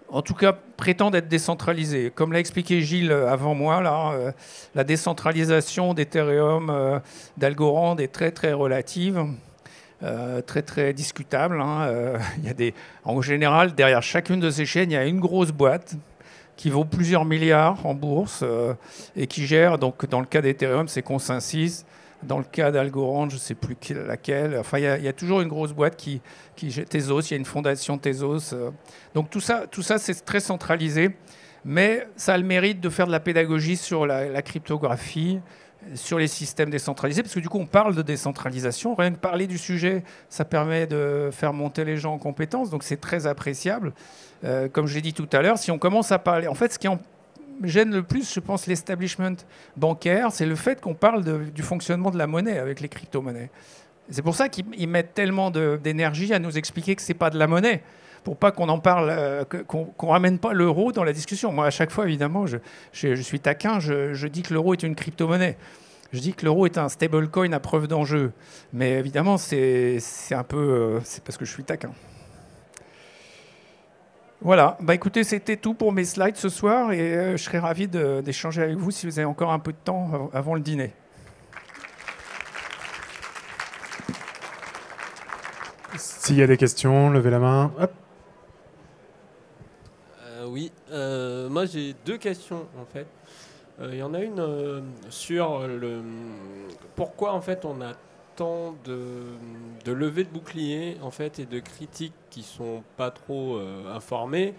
en tout cas, prétendent être décentralisées. Comme l'a expliqué Gilles avant moi, là, la décentralisation d'Ethereum, d'Algorand est très très relative, très très discutable. Hein. En général, derrière chacune de ces chaînes, il y a une grosse boîte qui vaut plusieurs milliards en bourse et qui gère, donc dans le cas d'Ethereum, c'est Consensys. Dans le cas d'Algorand, je ne sais plus laquelle. Enfin, il y a toujours une grosse boîte qui Tezos, il y a une fondation Tezos. Donc tout ça c'est très centralisé. Mais ça a le mérite de faire de la pédagogie sur la cryptographie, sur les systèmes décentralisés. Parce que du coup, on parle de décentralisation. Rien que parler du sujet, ça permet de faire monter les gens en compétences. Donc c'est très appréciable. Comme je l'ai dit tout à l'heure, si on commence à parler... En fait, ce qui gêne le plus, je pense, l'establishment bancaire, c'est le fait qu'on parle du fonctionnement de la monnaie avec les crypto-monnaies. C'est pour ça qu'ils mettent tellement d'énergie à nous expliquer que ce n'est pas de la monnaie, pour pas qu'on en parle, qu'on ramène pas l'euro dans la discussion. Moi, à chaque fois, évidemment, je suis taquin, je dis que l'euro est une crypto-monnaie. Je dis que l'euro est un stablecoin à preuve d'enjeu. Mais évidemment, c'est un peu... c'est parce que je suis taquin. Voilà, bah écoutez, c'était tout pour mes slides ce soir et je serais ravi d'échanger avec vous si vous avez encore un peu de temps avant le dîner. S'il y a des questions, levez la main. Hop. Oui, moi j'ai deux questions en fait. Il y en a une sur pourquoi en fait on a tant de levées de boucliers en fait et de critiques qui sont pas trop informées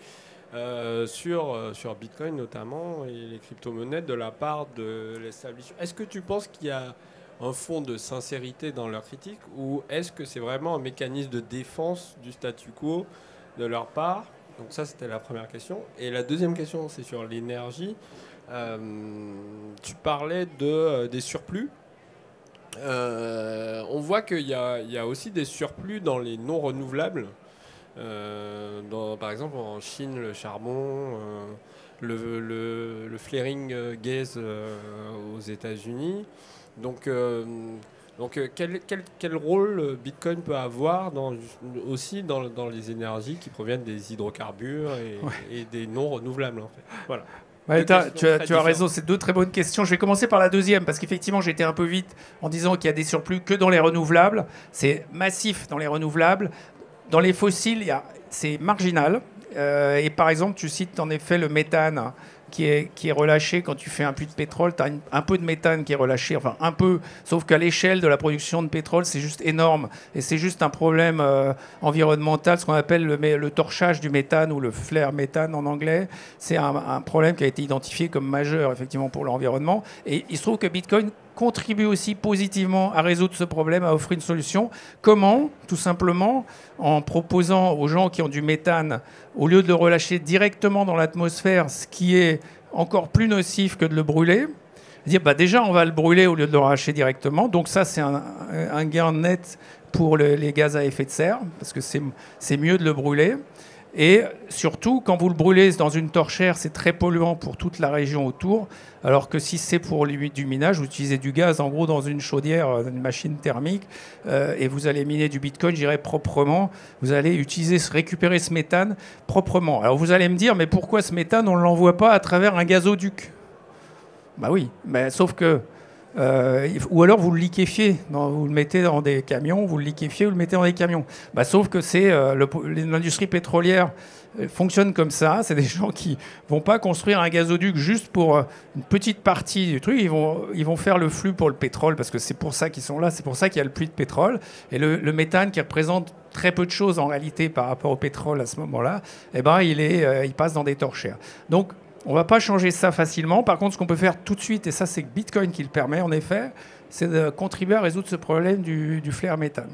sur Bitcoin notamment et les crypto-monnaies de la part de l'establishment. Est-ce que tu penses qu'il y a un fond de sincérité dans leurs critiques ou est-ce que c'est vraiment un mécanisme de défense du statu quo de leur part? Donc ça, c'était la première question. Et la deuxième question, c'est sur l'énergie. Tu parlais des surplus. On voit qu'il y a aussi des surplus dans les non renouvelables. Par exemple, en Chine, le charbon, le flaring gas aux États-Unis. Donc, quel rôle Bitcoin peut avoir aussi dans les énergies qui proviennent des hydrocarbures et des non renouvelables en fait. Voilà. Ouais, tu as raison, c'est deux très bonnes questions. Je vais commencer par la deuxième, parce qu'effectivement, j'ai été un peu vite en disant qu'il y a des surplus que dans les renouvelables. C'est massif dans les renouvelables. Dans les fossiles, c'est marginal. Et par exemple, tu cites en effet le méthane qui est relâché quand tu fais un puits de pétrole. Tu as un peu de méthane qui est relâché, enfin un peu, sauf qu'à l'échelle de la production de pétrole, c'est juste énorme. Et c'est juste un problème environnemental, ce qu'on appelle le torchage du méthane ou le flare méthane en anglais. C'est un problème qui a été identifié comme majeur effectivement pour l'environnement. Et il se trouve que Bitcoin contribue aussi positivement à résoudre ce problème, à offrir une solution. Comment? Tout simplement en proposant aux gens qui ont du méthane, au lieu de le relâcher directement dans l'atmosphère, ce qui est encore plus nocif que de le brûler, dire déjà on va le brûler au lieu de le relâcher directement. Donc ça c'est un gain net pour les gaz à effet de serre, parce que c'est mieux de le brûler. Et surtout, quand vous le brûlez dans une torchère, c'est très polluant pour toute la région autour. Alors que si c'est pour du minage, vous utilisez du gaz, en gros, dans une chaudière, une machine thermique, et vous allez miner du Bitcoin, je dirais, proprement. Vous allez récupérer ce méthane proprement. Alors vous allez me dire, mais pourquoi ce méthane, on ne l'envoie pas à travers un gazoduc? Bah oui, mais sauf que... ou alors vous le liquéfiez, vous le mettez dans des camions, vous le liquéfiez, vous le mettez dans des camions. Sauf que l'industrie pétrolière fonctionne comme ça. C'est des gens qui vont pas construire un gazoduc juste pour une petite partie du truc. Ils vont faire le flux pour le pétrole parce que c'est pour ça qu'ils sont là. C'est pour ça qu'il y a le puits de pétrole. Et le méthane qui représente très peu de choses en réalité par rapport au pétrole à ce moment-là, il passe dans des torchères. Donc on ne va pas changer ça facilement. Par contre, ce qu'on peut faire tout de suite, et ça c'est Bitcoin qui le permet en effet, c'est de contribuer à résoudre ce problème du flare méthane.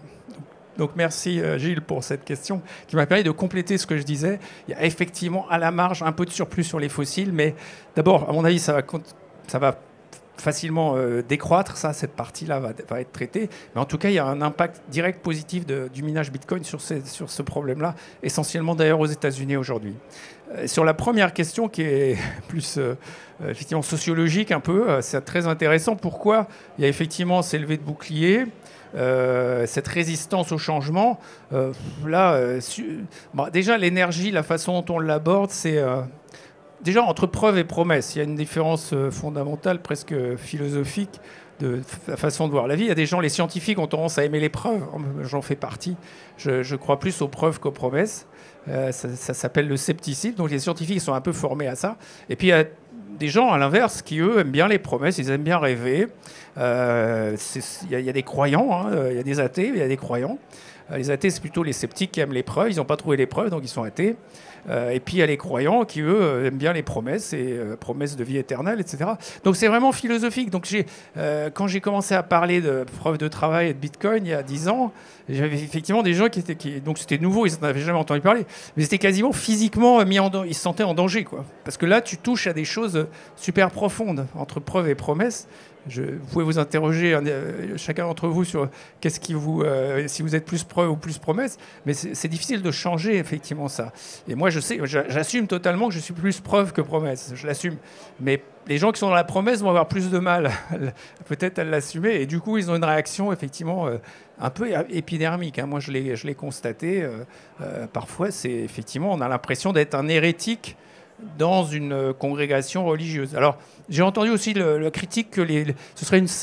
Donc merci Gilles pour cette question qui m'a permis de compléter ce que je disais. Il y a effectivement à la marge un peu de surplus sur les fossiles, mais d'abord, à mon avis, ça va facilement décroître, cette partie-là va être traitée. Mais en tout cas, il y a un impact direct positif du minage Bitcoin sur ce problème-là, essentiellement d'ailleurs aux États-Unis aujourd'hui. Sur la première question qui est plus effectivement sociologique un peu, c'est très intéressant. Pourquoi il y a effectivement ces levées de boucliers, cette résistance au changement déjà l'énergie, la façon dont on l'aborde, c'est... Déjà, entre preuve et promesse, il y a une différence fondamentale, presque philosophique, de la façon de voir la vie. Il y a des gens, les scientifiques ont tendance à aimer les preuves. J'en fais partie. Je crois plus aux preuves qu'aux promesses. Ça s'appelle le scepticisme. Donc les scientifiques sont un peu formés à ça. Et puis il y a des gens, à l'inverse, qui, eux, aiment bien les promesses. Ils aiment bien rêver. Il y a des croyants, il y a des athées, il y a des croyants. Les athées, c'est plutôt les sceptiques qui aiment les preuves. Ils n'ont pas trouvé les preuves, donc ils sont athées. Et puis il y a les croyants qui, eux, aiment bien les promesses, et promesses de vie éternelle, etc. Donc c'est vraiment philosophique. Donc quand j'ai commencé à parler de preuves de travail et de Bitcoin il y a 10 ans, j'avais effectivement des gens donc c'était nouveau, ils n'en avaient jamais entendu parler, mais c'était quasiment physiquement ils se sentaient en danger, quoi. Parce que là, tu touches à des choses super profondes entre preuves et promesses. Vous pouvez vous interroger chacun d'entre vous sur si vous êtes plus preuve ou plus promesse, mais c'est difficile de changer effectivement ça. Et moi, j'assume totalement que je suis plus preuve que promesse. Je l'assume. Mais les gens qui sont dans la promesse vont avoir plus de mal, peut-être à l'assumer. Et du coup, ils ont une réaction effectivement un peu épidermique. Moi, je l'ai constaté. Parfois, c'est effectivement, on a l'impression d'être un hérétique dans une congrégation religieuse. Alors, j'ai entendu aussi la critique que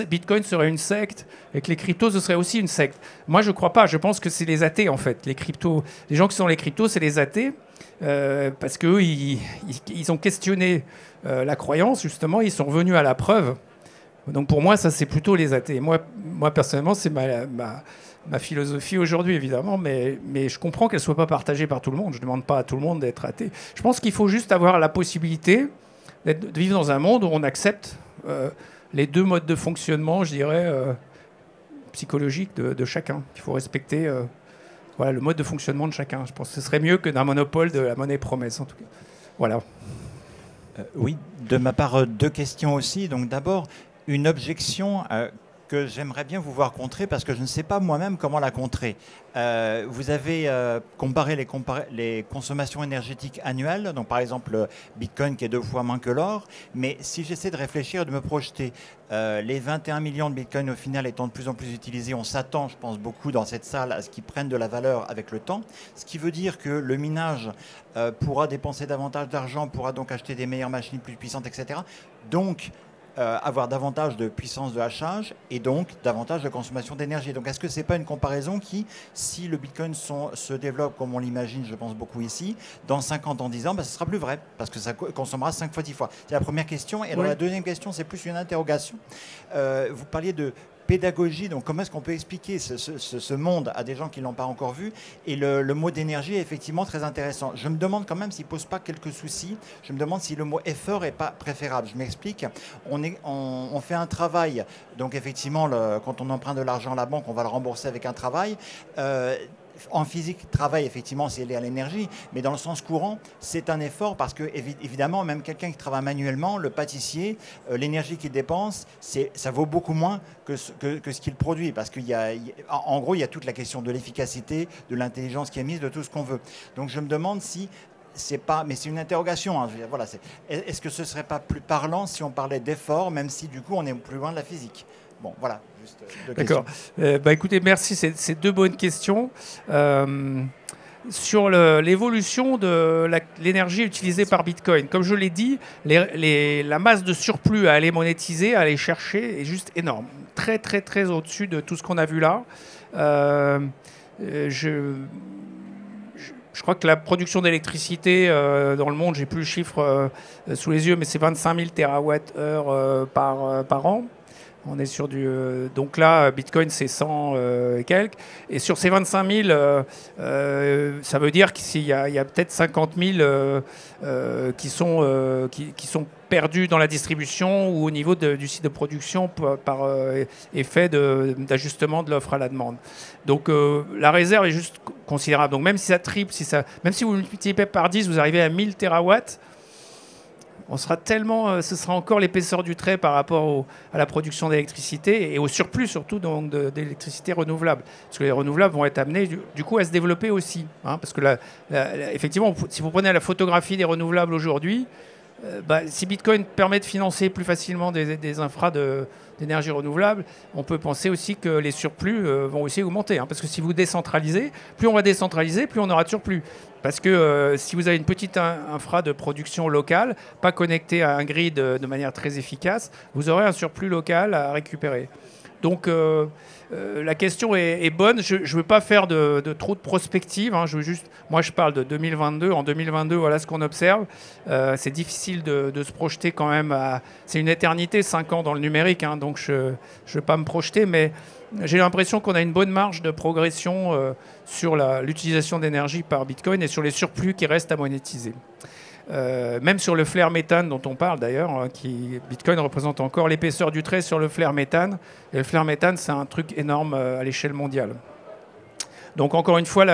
Bitcoin serait une secte et que les cryptos, ce serait aussi une secte. Moi, je ne crois pas. Je pense que c'est les athées, en fait. Les gens qui sont les cryptos, c'est les athées, parce qu'eux, ils ont questionné la croyance, justement. Ils sont revenus à la preuve. Donc, pour moi, ça, c'est plutôt les athées. Moi personnellement, c'est ma philosophie aujourd'hui, évidemment, mais je comprends qu'elle ne soit pas partagée par tout le monde. Je ne demande pas à tout le monde d'être athée. Je pense qu'il faut juste avoir la possibilité de vivre dans un monde où on accepte les deux modes de fonctionnement, je dirais, psychologiques de chacun. Il faut respecter le mode de fonctionnement de chacun. Je pense que ce serait mieux que d'un monopole de la monnaie promesse, en tout cas. Voilà. Oui, de ma part, deux questions aussi. Donc d'abord, une objection que j'aimerais bien vous voir contrer parce que je ne sais pas moi-même comment la contrer. Vous avez comparé les consommations énergétiques annuelles, donc par exemple Bitcoin qui est 2 fois moins que l'or, mais si j'essaie de réfléchir et de me projeter, les 21 millions de Bitcoin au final étant de plus en plus utilisés, on s'attend, je pense beaucoup dans cette salle, à ce qu'ils prennent de la valeur avec le temps, ce qui veut dire que le minage pourra dépenser davantage d'argent, pourra donc acheter des meilleures machines plus puissantes, etc. Donc avoir davantage de puissance de hachage et donc davantage de consommation d'énergie. Donc est-ce que ce n'est pas une comparaison qui, si le Bitcoin se développe comme on l'imagine, je pense beaucoup ici, dans 50 ans, 10 ans, ce sera plus vrai parce que ça consommera 5 fois, 10 fois. C'est la première question. Et alors la deuxième question, c'est plus une interrogation. Vous parliez de pédagogie, donc comment est-ce qu'on peut expliquer ce monde à des gens qui ne l'ont pas encore vu, et le mot d'énergie est effectivement très intéressant. Je me demande quand même s'il ne pose pas quelques soucis, je me demande si le mot effort n'est pas préférable. Je m'explique, on fait un travail, donc effectivement quand on emprunte de l'argent à la banque, on va le rembourser avec un travail. En physique, travail, effectivement, c'est lié à l'énergie, mais dans le sens courant, c'est un effort parce que, évidemment, même quelqu'un qui travaille manuellement, le pâtissier, l'énergie qu'il dépense, ça vaut beaucoup moins que ce qu'il produit parce qu'en gros, il y a toute la question de l'efficacité, de l'intelligence qui est mise, de tout ce qu'on veut. Donc, je me demande si c'est pas, mais c'est une interrogation. Hein, je veux dire, voilà, est-ce que ce serait pas plus parlant si on parlait d'effort, même si du coup, on est plus loin de la physique? Bon, voilà. D'accord. Écoutez, merci. C'est deux bonnes questions. Sur l'évolution de l'énergie utilisée par Bitcoin, comme je l'ai dit, la masse de surplus à aller monétiser, à aller chercher, est juste énorme. Très, très, très au-dessus de tout ce qu'on a vu là. Je crois que la production d'électricité dans le monde, j'ai plus le chiffre sous les yeux, mais c'est 25 000 TWh par an. On est sur donc là, Bitcoin, c'est 100 et quelques. Et sur ces 25 000, ça veut dire qu'il y a peut-être 50 000 qui sont perdus dans la distribution ou au niveau du site de production par effet d'ajustement de l'offre à la demande. Donc la réserve est juste considérable. Donc même si ça triple, même si vous multipliez par 10, vous arrivez à 1000 terawatts, on sera ce sera encore l'épaisseur du trait par rapport à la production d'électricité et au surplus surtout d'électricité renouvelable. Parce que les renouvelables vont être amenés du coup à se développer aussi. Hein, parce que effectivement, si vous prenez la photographie des renouvelables aujourd'hui, si Bitcoin permet de financer plus facilement des infras d'énergie renouvelable, on peut penser aussi que les surplus vont aussi augmenter. Hein, parce que si vous décentralisez, plus on va décentraliser, plus on aura de surplus. Parce que si vous avez une petite infra de production locale, pas connectée à un grid de manière très efficace, vous aurez un surplus local à récupérer. Donc la question est bonne. Je ne veux pas faire de trop de prospective. Hein. Moi, je parle de 2022. En 2022, voilà ce qu'on observe. C'est difficile de se projeter quand même. C'est une éternité, 5 ans dans le numérique. Hein, donc je ne veux pas me projeter, mais j'ai l'impression qu'on a une bonne marge de progression sur l'utilisation d'énergie par Bitcoin et sur les surplus qui restent à monétiser. Même sur le flare méthane dont on parle d'ailleurs, hein, Bitcoin représente encore l'épaisseur du trait sur le flare méthane. Et le flare méthane, c'est un truc énorme à l'échelle mondiale. Donc encore une fois,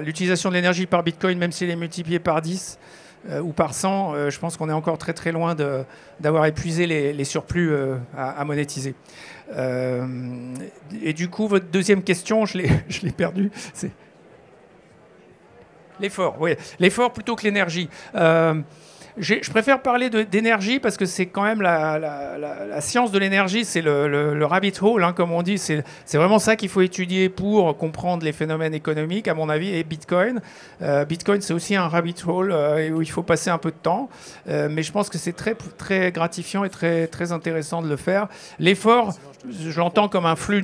l'utilisation de l'énergie par Bitcoin, même si elle est multipliée par 10 ou par 100, je pense qu'on est encore très très loin d'avoir épuisé les surplus à monétiser. Et du coup, votre deuxième question, je l'ai perdue. C'est l'effort, oui. L'effort plutôt que l'énergie. Je préfère parler d'énergie parce que c'est quand même la science de l'énergie, c'est le rabbit hole, hein, comme on dit. C'est vraiment ça qu'il faut étudier pour comprendre les phénomènes économiques, à mon avis, et Bitcoin. Bitcoin, c'est aussi un rabbit hole où il faut passer un peu de temps. Mais je pense que c'est très, très gratifiant et très, très intéressant de le faire. L'effort, je l'entends comme un flux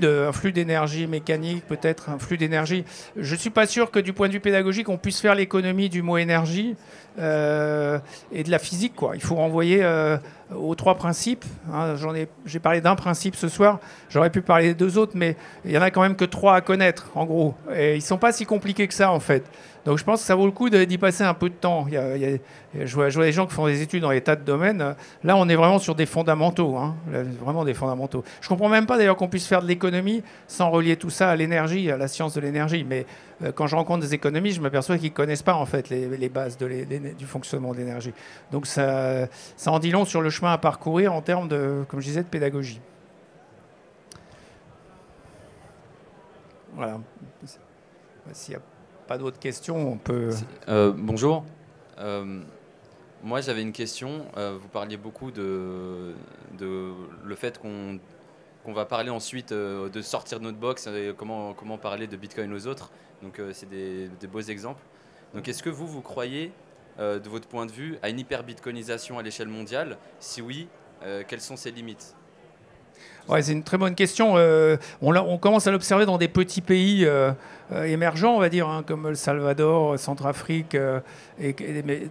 d'énergie mécanique, peut-être un flux d'énergie. Je ne suis pas sûr que du point de vue pédagogique, on puisse faire l'économie du mot énergie. Et de la physique, quoi. Il faut renvoyer aux 3 principes. Hein. J'ai parlé d'un principe ce soir. J'aurais pu parler des 2 autres, mais il y en a quand même que 3 à connaître, en gros. Et ils sont pas si compliqués que ça, en fait. Donc je pense que ça vaut le coup d'y passer un peu de temps. Je vois des gens qui font des études dans des tas de domaines. Là, on est vraiment sur des fondamentaux, hein. Vraiment des fondamentaux. Je comprends même pas d'ailleurs qu'on puisse faire de l'économie sans relier tout ça à l'énergie, à la science de l'énergie. Mais quand je rencontre des économistes, je m'aperçois qu'ils ne connaissent pas en fait les bases du fonctionnement de l'énergie. Donc ça en dit long sur le chemin à parcourir en termes de, comme je disais, de pédagogie. Voilà. S'il n'y a pas d'autres questions, on peut... Bonjour. Moi, j'avais une question. Vous parliez beaucoup de le fait qu'on va parler ensuite de sortir de notre box, comment parler de Bitcoin aux autres. Donc, c'est des beaux exemples. Donc, est-ce que vous croyez, de votre point de vue, à une hyper-bitcoinisation à l'échelle mondiale? Si oui, quelles sont ses limites? Ouais, c'est une très bonne question. On commence à l'observer dans des petits pays émergents, on va dire, hein, comme le Salvador, Centrafrique, mais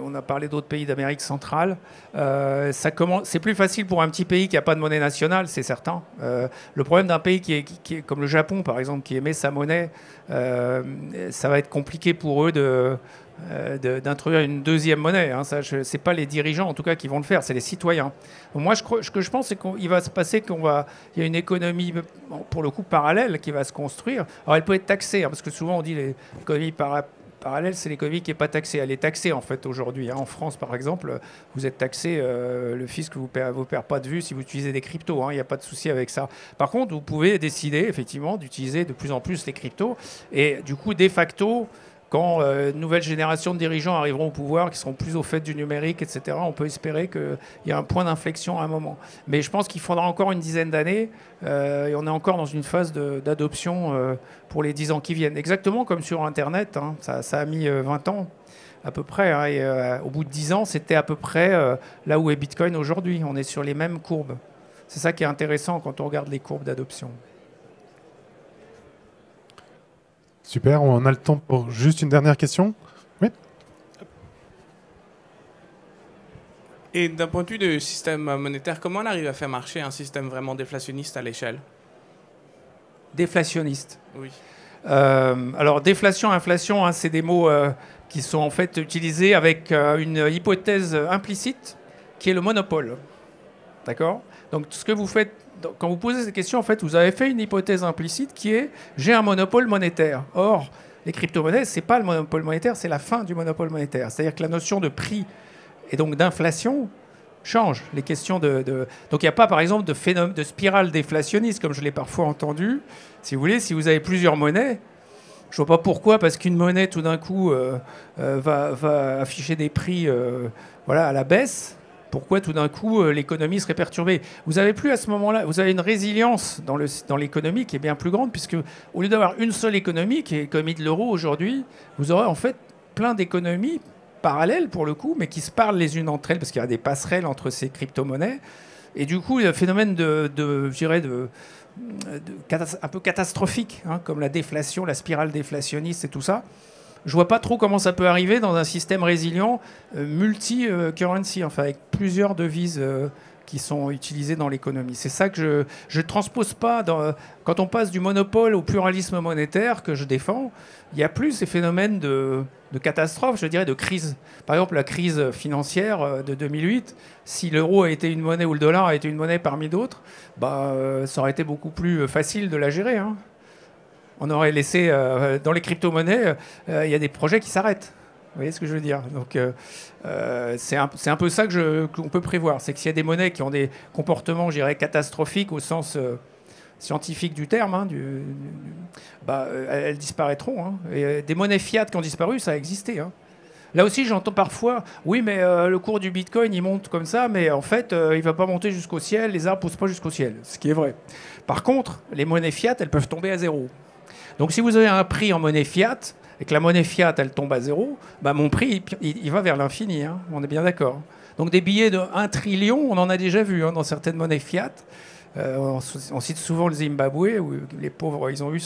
on a parlé d'autres pays d'Amérique centrale. C'est plus facile pour un petit pays qui n'a pas de monnaie nationale, c'est certain. Le problème d'un pays qui est comme le Japon, par exemple, qui émet sa monnaie, ça va être compliqué pour eux d'introduire une deuxième monnaie. Hein. Ce n'est pas les dirigeants, en tout cas, qui vont le faire, c'est les citoyens. Donc moi, ce que je pense, c'est qu'il va se passer il y a une économie, pour le coup, parallèle qui va se construire. Alors, elle peut être taxée, hein, parce que souvent, on dit l'économie parallèle, c'est l'économie qui n'est pas taxée. Elle est taxée, en fait, aujourd'hui. Hein. En France, par exemple, vous êtes taxé, le fisc ne vous perd pas de vue si vous utilisez des cryptos. Hein. Il n'y a pas de souci avec ça. Par contre, vous pouvez décider, effectivement, d'utiliser de plus en plus les cryptos. Et du coup, de facto, quand une nouvelle génération de dirigeants arriveront au pouvoir, qui seront plus au fait du numérique, etc., on peut espérer qu'il y a un point d'inflexion à un moment. Mais je pense qu'il faudra encore une dizaine d'années, et on est encore dans une phase d'adoption pour les 10 ans qui viennent. Exactement comme sur Internet, hein, ça a mis 20 ans à peu près, hein, et au bout de 10 ans, c'était à peu près là où est Bitcoin aujourd'hui. On est sur les mêmes courbes. C'est ça qui est intéressant quand on regarde les courbes d'adoption. Super, on a le temps pour juste une dernière question. Oui. Et d'un point de vue du système monétaire, comment on arrive à faire marcher un système vraiment déflationniste à l'échelle? Déflationniste. Oui. Alors déflation, inflation, hein, c'est des mots qui sont en fait utilisés avec une hypothèse implicite qui est le monopole. D'accord? Donc ce que vous faites quand vous posez cette question, en fait, vous avez fait une hypothèse implicite qui est j'ai un monopole monétaire. Or, les crypto-monnaies, c'est pas le monopole monétaire, c'est la fin du monopole monétaire. C'est-à-dire que la notion de prix et donc d'inflation change. Les questions donc il n'y a pas, par exemple, de phénomène de spirale déflationniste comme je l'ai parfois entendu. Si vous voulez, si vous avez plusieurs monnaies, je vois pas pourquoi, parce qu'une monnaie tout d'un coup va afficher des prix à la baisse. Pourquoi tout d'un coup l'économie serait perturbée? Vous n'avez plus à ce moment-là, vous avez une résilience dans l'économie qui est bien plus grande, puisque au lieu d'avoir une seule économie, qui est l'économie de l'euro aujourd'hui, vous aurez en fait plein d'économies parallèles pour le coup, mais qui se parlent les unes entre elles, parce qu'il y a des passerelles entre ces crypto-monnaies. Et du coup, il y a un phénomène un peu catastrophique, hein, comme la déflation, la spirale déflationniste et tout ça. Je vois pas trop comment ça peut arriver dans un système résilient multi-currency, enfin avec plusieurs devises qui sont utilisées dans l'économie. C'est ça que je transpose pas. Quand on passe du monopole au pluralisme monétaire que je défends, il n'y a plus ces phénomènes de catastrophe, je dirais, de crise. Par exemple, la crise financière de 2008, si l'euro a été une monnaie ou le dollar a été une monnaie parmi d'autres, ça aurait été beaucoup plus facile de la gérer, hein. On aurait laissé, dans les crypto-monnaies, il y a des projets qui s'arrêtent. Vous voyez ce que je veux dire? Donc, c'est un peu ça qu'on peut prévoir. C'est que s'il y a des monnaies qui ont des comportements, je dirais, catastrophiques au sens scientifique du terme, hein, elles disparaîtront. Hein. Et des monnaies fiat qui ont disparu, ça a existé. Hein. Là aussi, j'entends parfois, oui, mais le cours du Bitcoin, il monte comme ça, mais en fait, il ne va pas monter jusqu'au ciel, les arbres ne poussent pas jusqu'au ciel, ce qui est vrai. Par contre, les monnaies fiat, elles peuvent tomber à zéro. Donc si vous avez un prix en monnaie fiat, et que la monnaie fiat, elle tombe à zéro, bah, mon prix, il va vers l'infini, hein, on est bien d'accord. Donc des billets de 1 trillion, on en a déjà vu hein, dans certaines monnaies fiat. On cite souvent le Zimbabwe, où les pauvres, ils ont eu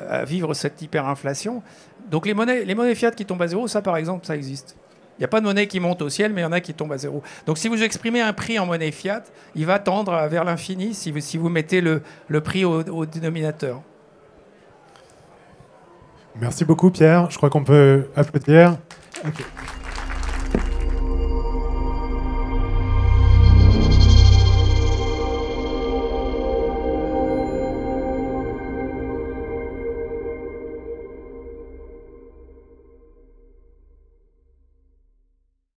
à vivre cette hyperinflation. Donc les monnaies fiat qui tombent à zéro, ça par exemple, ça existe. Il n'y a pas de monnaie qui monte au ciel, mais il y en a qui tombent à zéro. Donc si vous exprimez un prix en monnaie fiat, il va tendre vers l'infini si vous mettez le prix au dénominateur. Merci beaucoup Pierre, je crois qu'on peut applaudir. Okay.